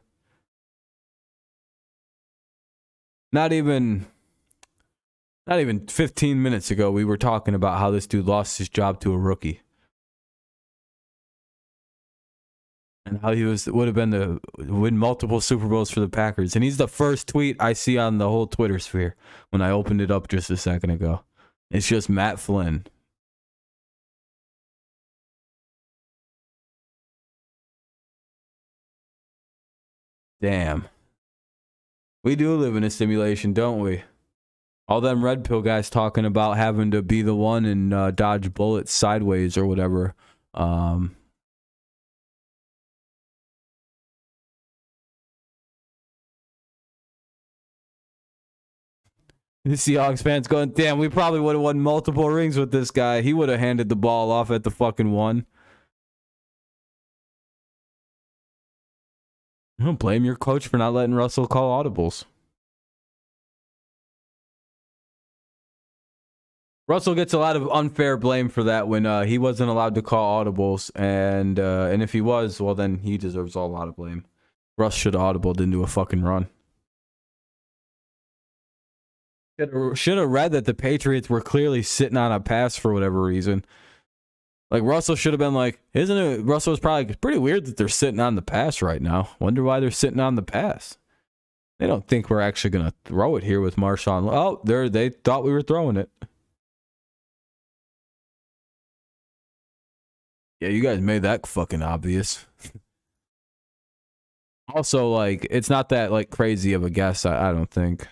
S1: Not even 15 minutes ago, we were talking about how this dude lost his job to a rookie. And how he would have been to win multiple Super Bowls for the Packers. And he's the first tweet I see on the whole Twitter sphere when I opened it up just a second ago. It's just Matt Flynn. Damn. We do live in a simulation, don't we? All them red pill guys talking about having to be the one and dodge bullets sideways or whatever. The Seahawks fans going, damn, we probably would have won multiple rings with this guy. He would have handed the ball off at the fucking one. I don't blame your coach for not letting Russell call audibles. Russell gets a lot of unfair blame for that when he wasn't allowed to call audibles, and if he was, well, then he deserves a lot of blame. Russ should have audibled into a fucking run. Should have read that the Patriots were clearly sitting on a pass for whatever reason. Like Russell should have been like, isn't it? Russell was probably pretty weird that they're sitting on the pass right now. Wonder why they're sitting on the pass. They don't think we're actually gonna throw it here with Marshawn. Oh, they thought we were throwing it. Yeah, you guys made that fucking obvious. Also, like, it's not that like crazy of a guess. I don't think.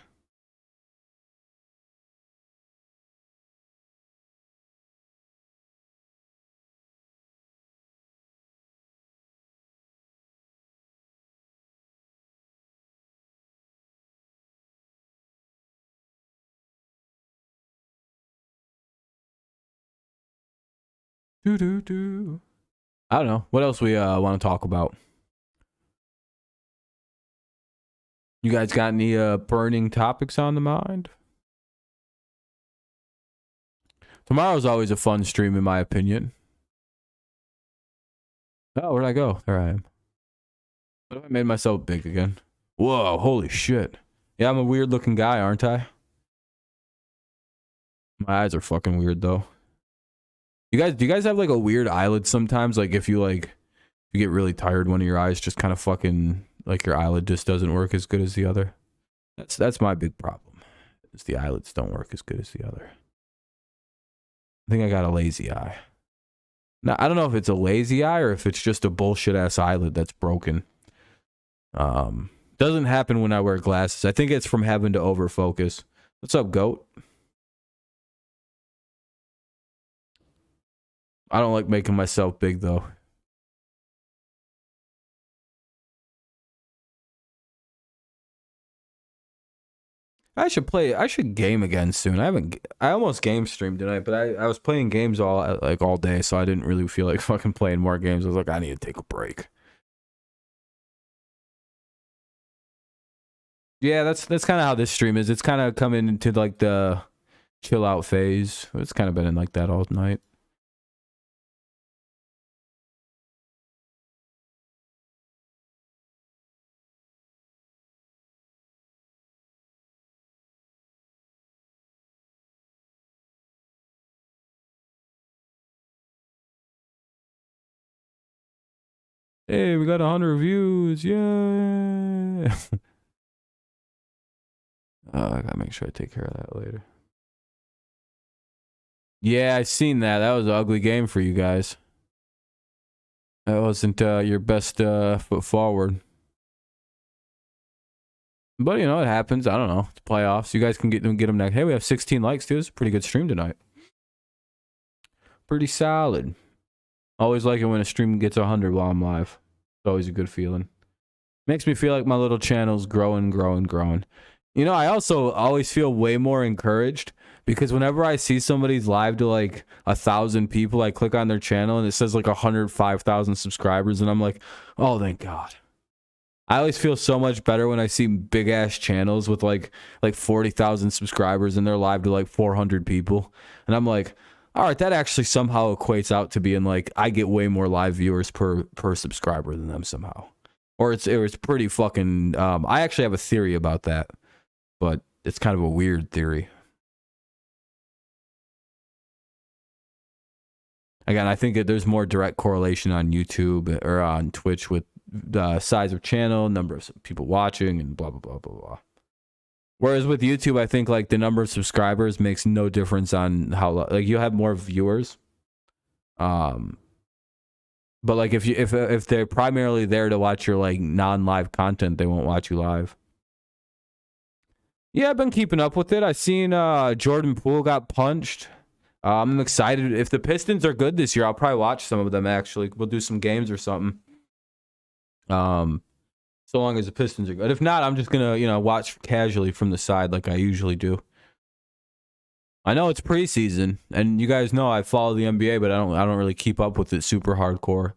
S1: I don't know. What else we want to talk about? You guys got any burning topics on the mind? Tomorrow's always a fun stream, in my opinion. Oh, where'd I go? There I am. What if I made myself big again? Whoa, holy shit. Yeah, I'm a weird looking guy, aren't I? My eyes are fucking weird though. Do you guys have like a weird eyelid sometimes? Like if you get really tired, one of your eyes just kind of fucking like your eyelid just doesn't work as good as the other. That's my big problem. Is the eyelids don't work as good as the other. I think I got a lazy eye. Now I don't know if it's a lazy eye or if it's just a bullshit ass eyelid that's broken. Doesn't happen when I wear glasses. I think it's from having to overfocus. What's up, goat? I don't like making myself big though. I should game again soon. I almost game streamed tonight, but I was playing games all day, so I didn't really feel like fucking playing more games. I was like, I need to take a break. Yeah, that's kind of how this stream is. It's kind of coming into like the chill out phase. It's kind of been in like that all night. Hey, we got 100 views. Yeah. I gotta make sure I take care of that later. Yeah, I seen that. That was an ugly game for you guys. That wasn't your best foot forward. But, you know, it happens. I don't know. It's playoffs. You guys can get them next. Hey, we have 16 likes, too. It's a pretty good stream tonight. Pretty solid. Always like it when a stream gets 100 while I'm live. It's always a good feeling. Makes me feel like my little channel's growing. You know, I also always feel way more encouraged because whenever I see somebody's live to like 1,000 people, I click on their channel and it says like 105,000 subscribers and I'm like, oh, thank God. I always feel so much better when I see big ass channels with like 40,000 subscribers and they're live to like 400 people. And I'm like, all right, that actually somehow equates out to being like, I get way more live viewers per subscriber than them somehow. Or it's pretty fucking, I actually have a theory about that, but it's kind of a weird theory. Again, I think that there's more direct correlation on YouTube or on Twitch with the size of channel, number of people watching, and blah, blah, blah, blah, blah. Whereas with YouTube, I think like the number of subscribers makes no difference on how, like, you have more viewers. But like if they're primarily there to watch your like non-live content, they won't watch you live. Yeah, I've been keeping up with it. I seen Jordan Poole got punched. I'm excited. If the Pistons are good this year, I'll probably watch some of them, actually. We'll do some games or something. So long as the Pistons are good. If not, I'm just gonna, you know, watch casually from the side like I usually do. I know it's preseason, and you guys know I follow the NBA, but I don't really keep up with it super hardcore.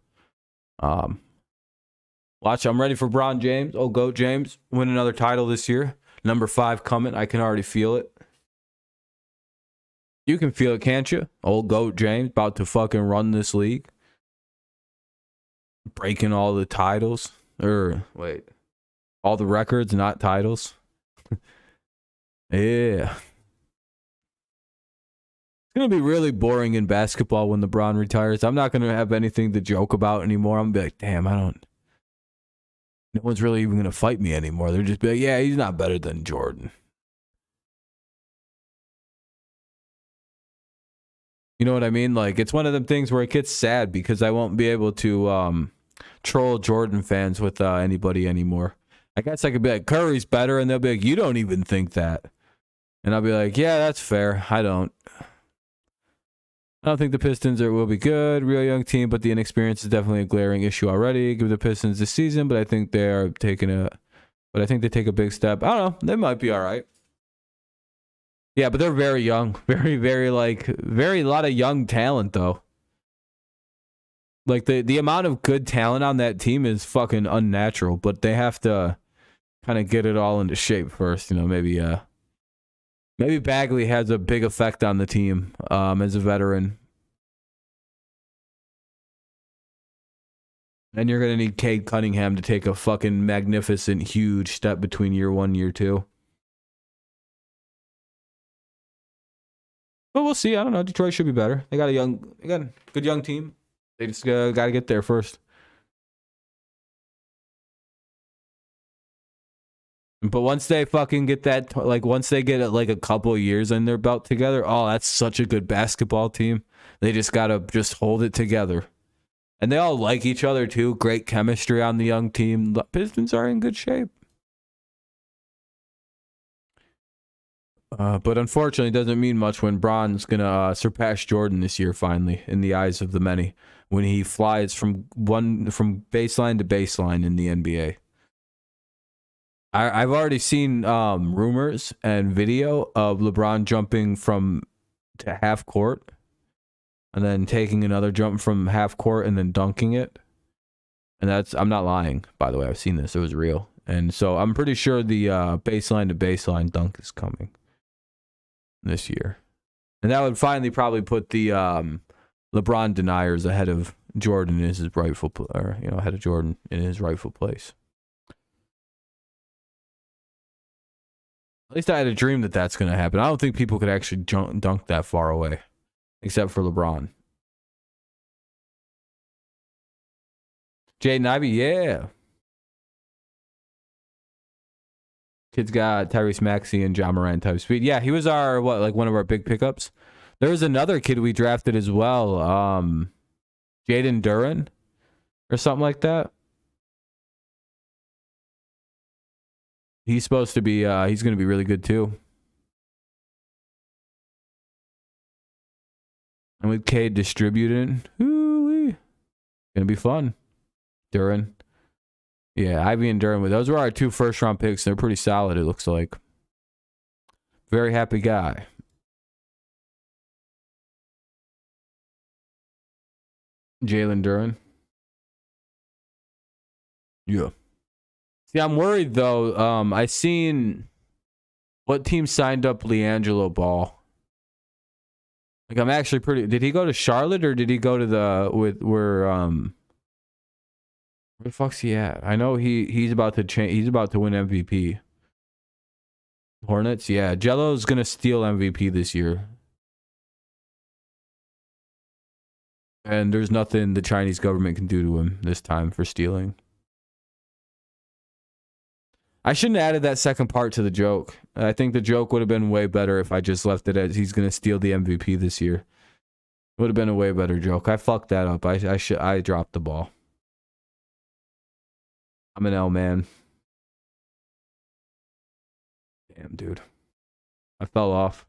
S1: Watch, I'm ready for Bron James. Oh, GOAT James, win another title this year. Number 5 coming. I can already feel it. You can feel it, can't you? Old GOAT James about to fucking run this league. Breaking all the titles. All the records, not titles. Yeah. It's going to be really boring in basketball when LeBron retires. I'm not going to have anything to joke about anymore. I'm going to be like, damn, no one's really even going to fight me anymore. They're just be like, yeah, he's not better than Jordan. You know what I mean? Like, it's one of them things where it gets sad because I won't be able to troll Jordan fans with anybody anymore. I guess I could be like, Curry's better, and they'll be like, you don't even think that. And I'll be like, yeah, that's fair. I don't think the Pistons will be good. Real young team, but the inexperience is definitely a glaring issue already. Give the Pistons this season, but I think they take a big step. I don't know. They might be all right. Yeah, but they're very young. Very, very, a lot of young talent, though. Like the amount of good talent on that team is fucking unnatural, but they have to kind of get it all into shape first. You know, maybe Bagley has a big effect on the team as a veteran. And you're going to need Cade Cunningham to take a fucking magnificent, huge step between year 1 and year 2. But we'll see. I don't know. Detroit should be better. They got a good young team. They just got to get there first. But once they fucking get that, like, once they get like a couple of years in their belt together, oh, that's such a good basketball team. They just got to just hold it together. And they all like each other, too. Great chemistry on the young team. The Pistons are in good shape. But unfortunately, it doesn't mean much when Bron's going to surpass Jordan this year, finally, in the eyes of the many, when he flies from baseline to baseline in the NBA. I've already seen rumors and video of LeBron jumping to half court and then taking another jump from half court and then dunking it. And I'm not lying, by the way. I've seen this. It was real. And so I'm pretty sure the baseline to baseline dunk is coming this year. And that would finally probably put the LeBron deniers ahead of Jordan in his rightful, ahead of Jordan in his rightful place. At least I had a dream that that's going to happen. I don't think people could actually dunk that far away, except for LeBron. Jaden Ivey, yeah. Kid's got Tyrese Maxey and John Morant type speed. Yeah, he was one of our big pickups. There was another kid we drafted as well, Jaden Duren or something like that. He's supposed to be, he's going to be really good too. And with Cade distributing, going to be fun. Duren. Yeah, Ivy and Duren. Those were our 2 first-round picks. They're pretty solid, it looks like. Very happy guy. Jalen Duren. Yeah. See, I'm worried, though. I seen what team signed up LiAngelo Ball. Like, I'm actually pretty... Did he go to Charlotte, or did he go to where the fuck's he at? I know he's about to change. He's about to win MVP. Hornets, yeah. Jello's gonna steal MVP this year, and there's nothing the Chinese government can do to him this time for stealing. I shouldn't have added that second part to the joke. I think the joke would have been way better if I just left it as he's gonna steal the MVP this year. It would have been a way better joke. I fucked that up. I dropped the ball. I'm an L man. Damn, dude. I fell off.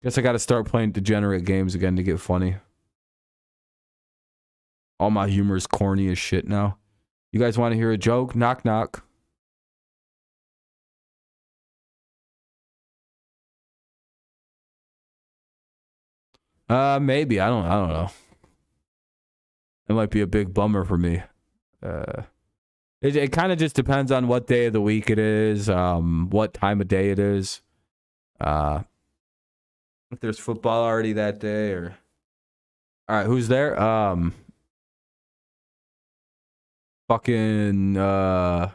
S1: Guess I got to start playing degenerate games again to get funny. All my humor is corny as shit now. You guys want to hear a joke? Knock, knock. Maybe. I don't know. It might be a big bummer for me. It kind of just depends on what day of the week it is, what time of day it is. If there's football already that day, or... All right, who's there? Fucking, I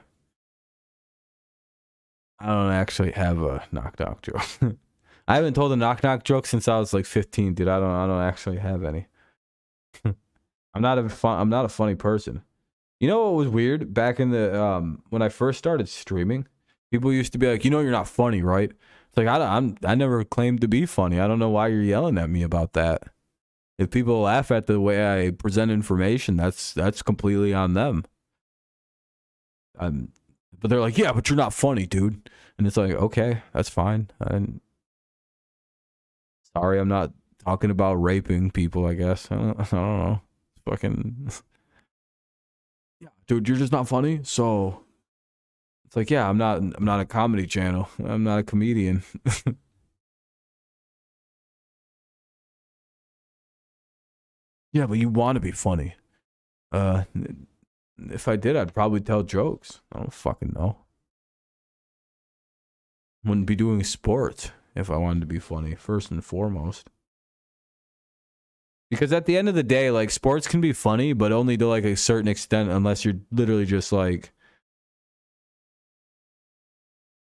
S1: don't actually have a knock-knock joke. I haven't told a knock-knock joke since I was like 15, dude. I don't actually have any. I'm not a funny person. You know what was weird? Back in the when I first started streaming, people used to be like, "You're not funny, right?" It's like I never claimed to be funny. I don't know why you're yelling at me about that. If people laugh at the way I present information, that's completely on them. But they're like, "Yeah, but you're not funny, dude." And it's like, okay, that's fine. Sorry, I'm not talking about raping people, I guess. I don't know. Fucking... Yeah, dude, you're just not funny. So it's like, yeah, I'm not a comedy channel. I'm not a comedian. Yeah, but you want to be funny. If I did, I'd probably tell jokes. I don't fucking know. Wouldn't be doing sports if I wanted to be funny, first and foremost. Because at the end of the day, like, sports can be funny, but only to like a certain extent, unless you're literally just like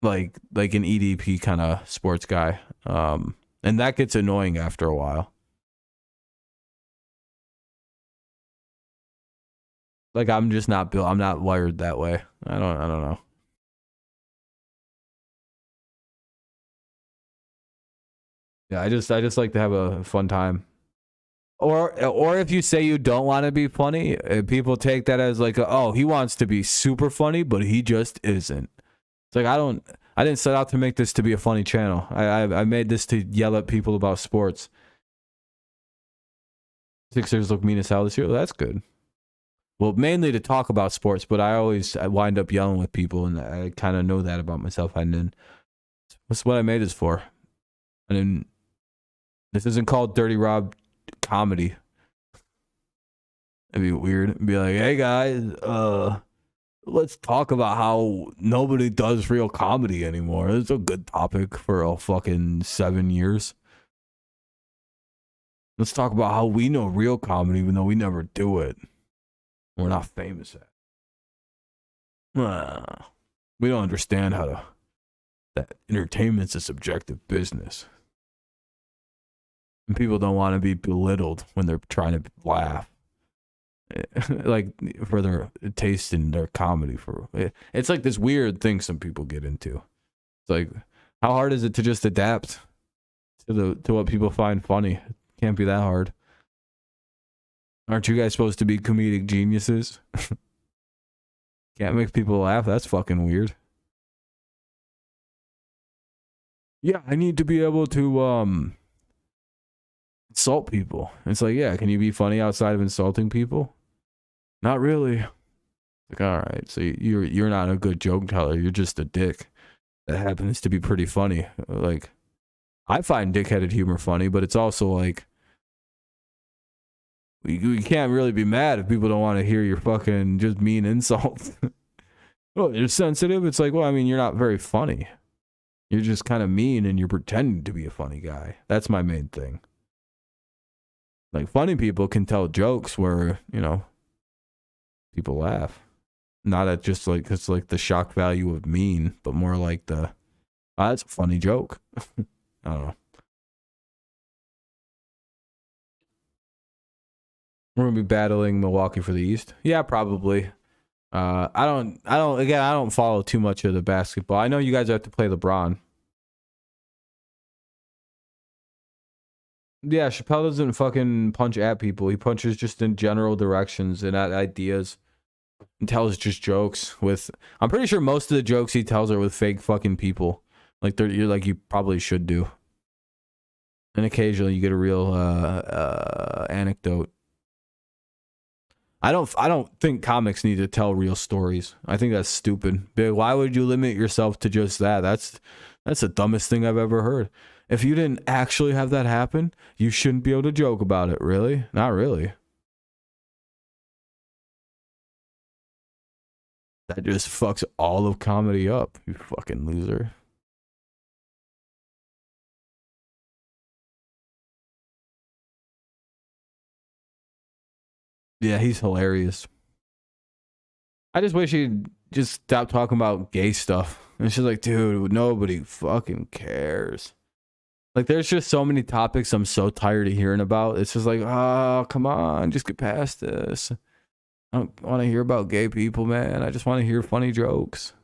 S1: an EDP kind of sports guy. And that gets annoying after a while. Like, I'm just not built. I'm not wired that way. I don't know. Yeah, I just like to have a fun time. Or if you say you don't want to be funny, people take that as like, oh, he wants to be super funny, but he just isn't. It's like, I didn't set out to make this to be a funny channel. I made this to yell at people about sports. Sixers look mean as hell this year. Well, that's good. Well, mainly to talk about sports, but I wind up yelling with people, and I kind of know that about myself. And then that's what I made this for. And then this isn't called Dirty Rob comedy. It'd be weird. It'd be like, hey guys, let's talk about how nobody does real comedy anymore. It's a good topic for a fucking 7 years. Let's talk about how we know real comedy even though we never do it. We're not famous at it. We don't understand that entertainment's a subjective business. And people don't want to be belittled when they're trying to laugh. Like, for their taste in their comedy. It's like this weird thing some people get into. It's like, how hard is it to just adapt to what people find funny? It can't be that hard. Aren't you guys supposed to be comedic geniuses? Can't make people laugh? That's fucking weird. Yeah, I need to be able to insult people. It's like, yeah, can you be funny outside of insulting people? Not really. Like, all right, so you're not a good joke teller. You're just a dick that happens to be pretty funny. Like, I find dickheaded humor funny, but it's also like, you can't really be mad if people don't want to hear your fucking just mean insults. Well, you're sensitive. It's like, well, I mean, you're not very funny. You're just kind of mean and you're pretending to be a funny guy. That's my main thing. Like, funny people can tell jokes where, you know, people laugh. Not at just like, it's like the shock value of mean, but more like that's a funny joke. I don't know. We're gonna be battling Milwaukee for the East. Yeah, probably. I don't follow too much of the basketball. I know you guys have to play LeBron. Yeah, Chappelle doesn't fucking punch at people. He punches just in general directions and at ideas. And tells just jokes with. I'm pretty sure most of the jokes he tells are with fake fucking people. Like, you're like, you probably should do. And occasionally you get a real anecdote. I don't think comics need to tell real stories. I think that's stupid. Why would you limit yourself to just that? That's the dumbest thing I've ever heard. If you didn't actually have that happen, you shouldn't be able to joke about it, really? Not really. That just fucks all of comedy up, you fucking loser. Yeah, he's hilarious. I just wish he'd just stop talking about gay stuff. And she's like, dude, nobody fucking cares. Like, there's just so many topics I'm so tired of hearing about. It's just like, oh, come on, just get past this. I don't want to hear about gay people, man. I just want to hear funny jokes.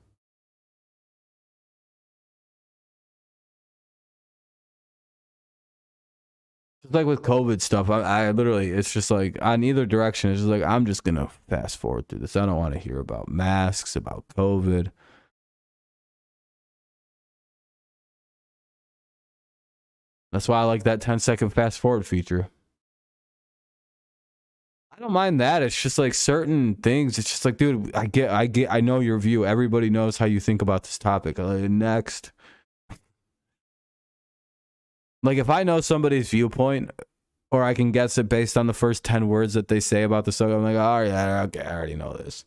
S1: It's like with COVID stuff, I literally, it's just like, on either direction, it's just like, I'm just going to fast forward through this. I don't want to hear about masks, about COVID. That's why I like that 10-second fast forward feature. I don't mind that. It's just like certain things. It's just like, dude, I know your view. Everybody knows how you think about this topic. Next. Like, if I know somebody's viewpoint or I can guess it based on the first 10 words that they say about the song. I'm like, oh yeah, okay, I already know this.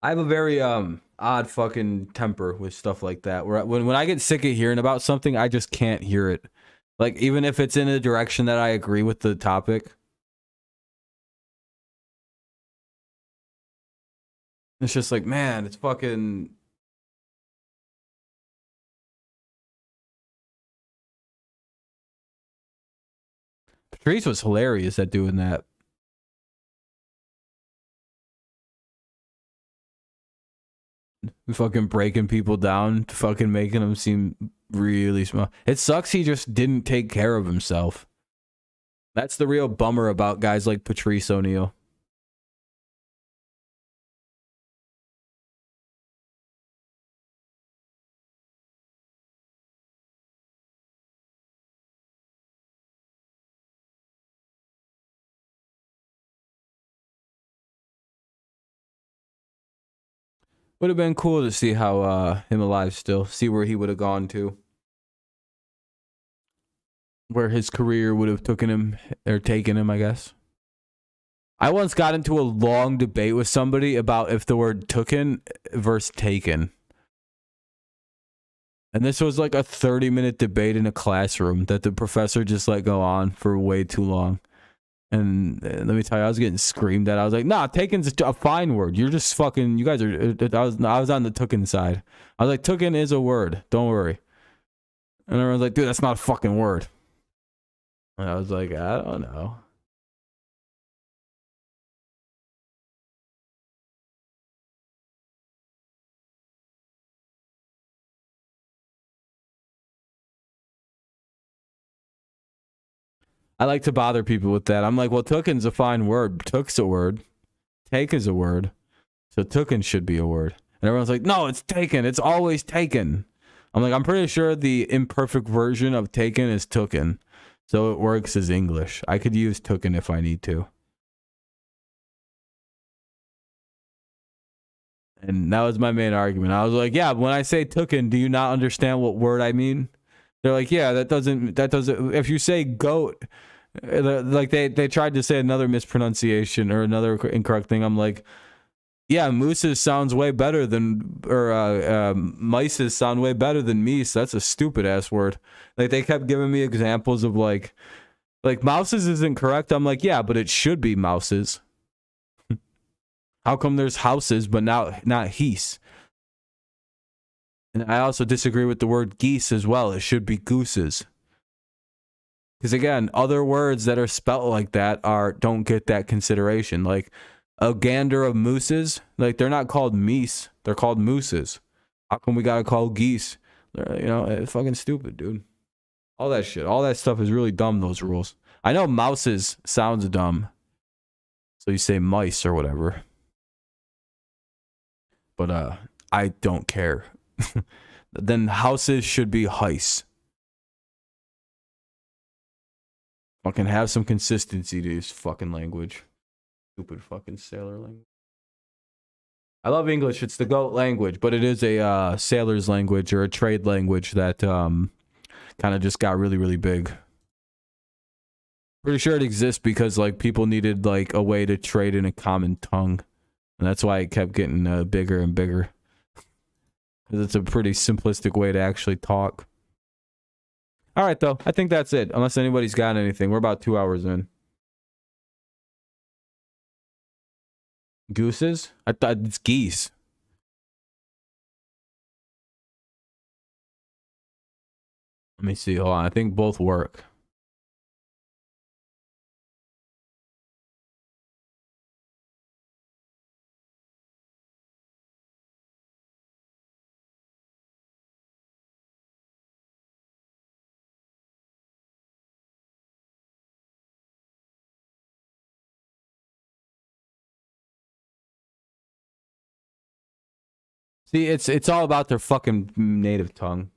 S1: I have a very odd fucking temper with stuff like that. Where when I get sick of hearing about something, I just can't hear it. Like, even if it's in a direction that I agree with the topic. It's just like, man, it's fucking... Patrice was hilarious at doing that. Fucking breaking people down, fucking making them seem really small. It sucks he just didn't take care of himself. That's the real bummer about guys like Patrice O'Neal. Would have been cool to see how him alive still. See where he would have gone to. Where his career would have taken him, I guess. I once got into a long debate with somebody about if the word tooken versus taken. And this was like a 30-minute debate in a classroom that the professor just let go on for way too long. And let me tell you, I was getting screamed at. I was like, nah, taken's a fine word. You're just fucking, you guys are, I was on the tooken side. I was like, tooken is a word. Don't worry. And everyone's like, dude, that's not a fucking word. And I was like, I don't know. I like to bother people with that. I'm like, well, tooken's a fine word. Took's a word. Take is a word. So tooken should be a word. And everyone's like, no, it's taken. It's always taken. I'm like, I'm pretty sure the imperfect version of taken is tooken. So it works as English. I could use tooken if I need to. And that was my main argument. I was like, yeah, when I say tooken, do you not understand what word I mean? They're like, yeah, that doesn't, if you say goat, like they tried to say another mispronunciation or another incorrect thing. I'm like, yeah, mooses sounds way better than, or mices sound way better than meese. That's a stupid ass word. Like they kept giving me examples of like mouses isn't correct. I'm like, yeah, but it should be mouses. How come there's houses but not heese? And I also disagree with the word geese as well. It should be gooses. Because again, other words that are spelt like that don't get that consideration. Like a gander of mooses, like they're not called meese, they're called mooses. How come we gotta call geese? You know, it's fucking stupid, dude. All that shit, all that stuff is really dumb, those rules. I know mouses sounds dumb. So you say mice or whatever. But I don't care. Then houses should be heis. Fucking have some consistency to this fucking language. Stupid fucking sailor language. I love English. It's the GOAT language, but it is a sailor's language or a trade language that kind of just got really, really big. Pretty sure it exists because like people needed like a way to trade in a common tongue. And that's why it kept getting bigger and bigger. Because it's a pretty simplistic way to actually talk. All right, though. I think that's it. Unless anybody's got anything. We're about 2 hours in. Gooses? I thought it's geese. Let me see. Hold on. I think both work. See, it's all about their fucking native tongue.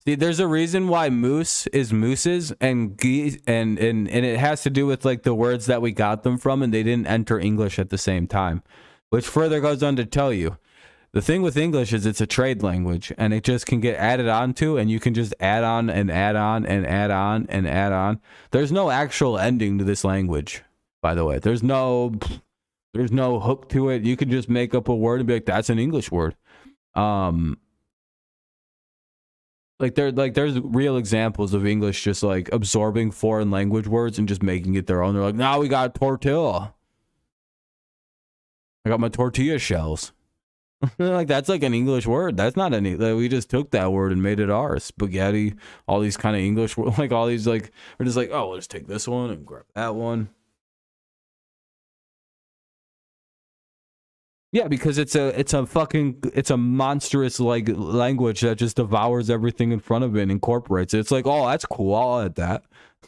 S1: See, there's a reason why moose is mooses and geese, and it has to do with like the words that we got them from, and they didn't enter English at the same time. Which further goes on to tell you, The thing with English is it's a trade language, and it just can get added on to, and you can just add on and add on and add on and add on. There's no actual ending to this language, by the way. There's no hook to it. You can just make up a word and be like, that's an English word. There's real examples of English just like absorbing foreign language words and just making it their own. They're like, now we got tortilla. I got my tortilla shells. Like, that's like an English word. That's not any. Like, we just took that word and made it ours. Spaghetti, all these kind of English, like all these, like, we're just like, oh, let's take this one and grab that one. Yeah, because it's a monstrous like language that just devours everything in front of it and incorporates it. It's like, oh, that's cool. I'll add that.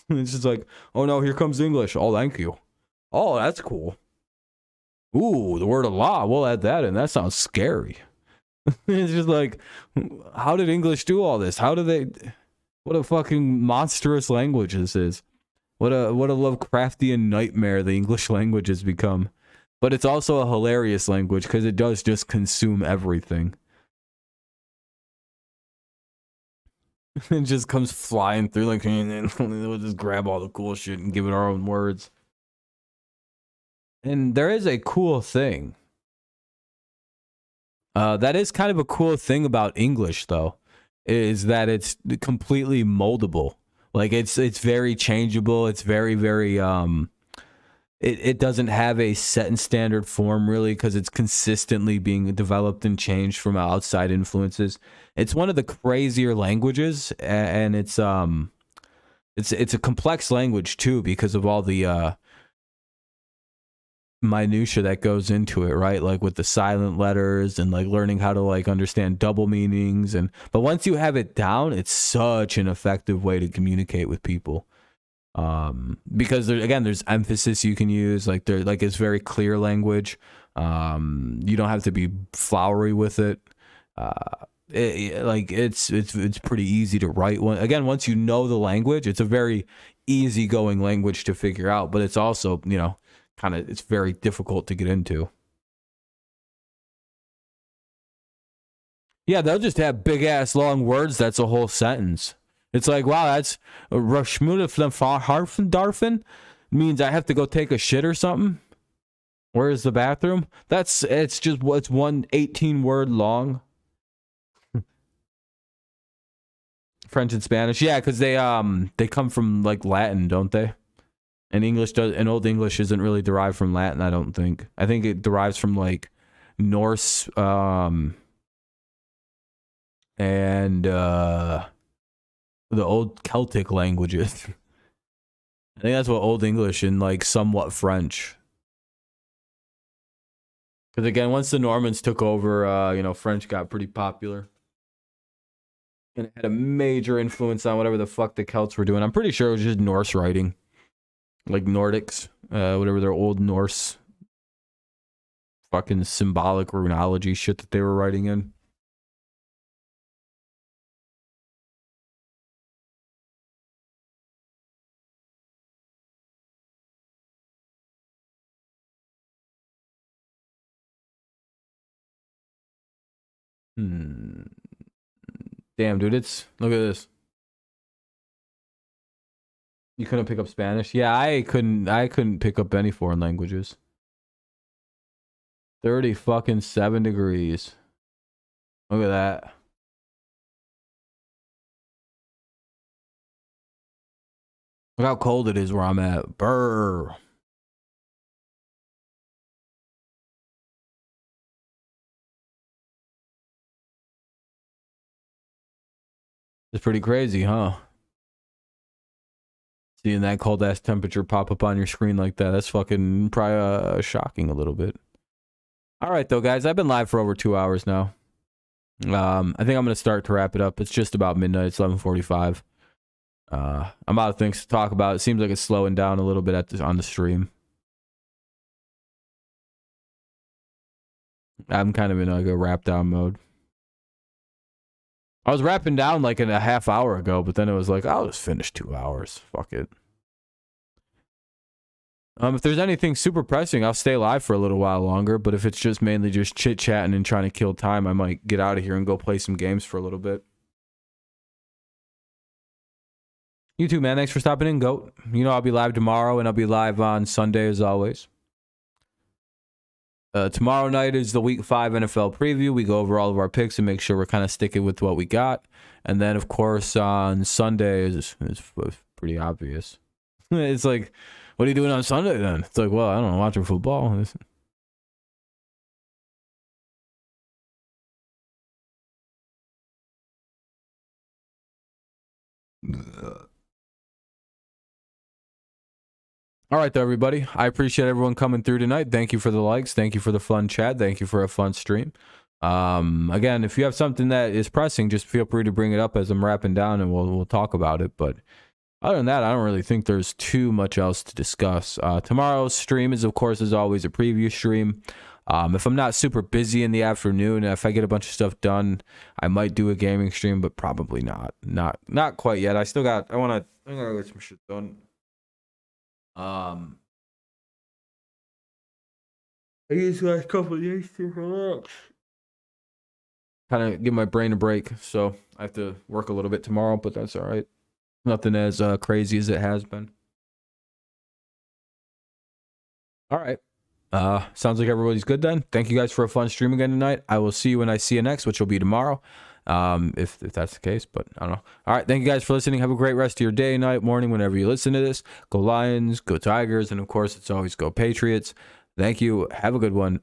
S1: It's just like, oh no, here comes English. Oh, thank you. Oh, that's cool. Ooh, the word Allah, we'll add that in. That sounds scary. It's just like, how did English do all this? How do they, what a fucking monstrous language this is. What a Lovecraftian nightmare the English language has become. But it's also a hilarious language because it does just consume everything. It just comes flying through like, and we'll just grab all the cool shit and give it our own words. And there is a cool thing. That is kind of a cool thing about English, though, is that it's completely moldable. Like, it's very changeable. It's very, very, it doesn't have a set and standard form, really, because it's consistently being developed and changed from outside influences. It's one of the crazier languages, and it's a complex language, too, because of all the, minutia that goes into it, right? Like with the silent letters and like learning how to like understand double meanings, but once you have it down, it's such an effective way to communicate with people. Because there's emphasis you can use, like it's very clear language. You don't have to be flowery with it. It's pretty easy to write. Once you know the language, it's a very easygoing language to figure out, but it's also, it's very difficult to get into. Yeah, they'll just have big ass long words. That's a whole sentence. It's like, wow, that's Rashmuda means I have to go take a shit or something. Where's the bathroom? It's one 18-word long. French and Spanish, yeah, because they come from like Latin, don't they? And Old English isn't really derived from Latin, I don't think. I think it derives from like Norse, and the old Celtic languages. I think that's what Old English and like somewhat French. Because again, once the Normans took over, French got pretty popular. And it had a major influence on whatever the fuck the Celts were doing. I'm pretty sure it was just Norse writing. Like Nordics, whatever their old Norse fucking symbolic runology shit that they were writing in. Damn, dude, look at this. You couldn't pick up Spanish? Yeah, I couldn't pick up any foreign languages. 37 degrees. Look at that. Look how cold it is where I'm at. Brr. It's pretty crazy, huh? Seeing that cold ass temperature pop up on your screen like that, that's fucking probably shocking a little bit. All right, though, guys, I've been live for over 2 hours now. I think I'm gonna start to wrap it up. It's just about midnight. It's 11:45. I'm out of things to talk about. It seems like it's slowing down a little bit on the stream. I'm kind of in like a wrap down mode. I was wrapping down like in a half hour ago, but then it was like, I'll just finish 2 hours. Fuck it. If there's anything super pressing, I'll stay live for a little while longer. But if it's just mainly just chit-chatting and trying to kill time, I might get out of here and go play some games for a little bit. You too, man. Thanks for stopping in, GOAT. You know I'll be live tomorrow, and I'll be live on Sunday as always. Tomorrow night is the Week 5 NFL preview. We go over all of our picks and make sure we're kind of sticking with what we got. And then, of course, on Sunday is pretty obvious. It's like, what are you doing on Sunday then? It's like, well, I don't know, watching football. All right, though, everybody. I appreciate everyone coming through tonight. Thank you for the likes. Thank you for the fun chat. Thank you for a fun stream. Again, if you have something that is pressing, just feel free to bring it up as I'm wrapping down, and we'll talk about it. But other than that, I don't really think there's too much else to discuss. Tomorrow's stream is, of course, as always, a preview stream. If I'm not super busy in the afternoon, if I get a bunch of stuff done, I might do a gaming stream, but probably not. Not quite yet. I want to get some shit done. I used the last couple of days to relax. Kind of give my brain a break, so I have to work a little bit tomorrow, but that's all right. Nothing as crazy as it has been. All right. Sounds like everybody's good then. Thank you guys for a fun stream again tonight. I will see you when I see you next, which will be tomorrow. If that's the case, but I don't know. All right, thank you guys for listening. Have a great rest of your day, night, morning, whenever you listen to this. Go Lions, go Tigers, and of course, it's always go Patriots. Thank you. Have a good one.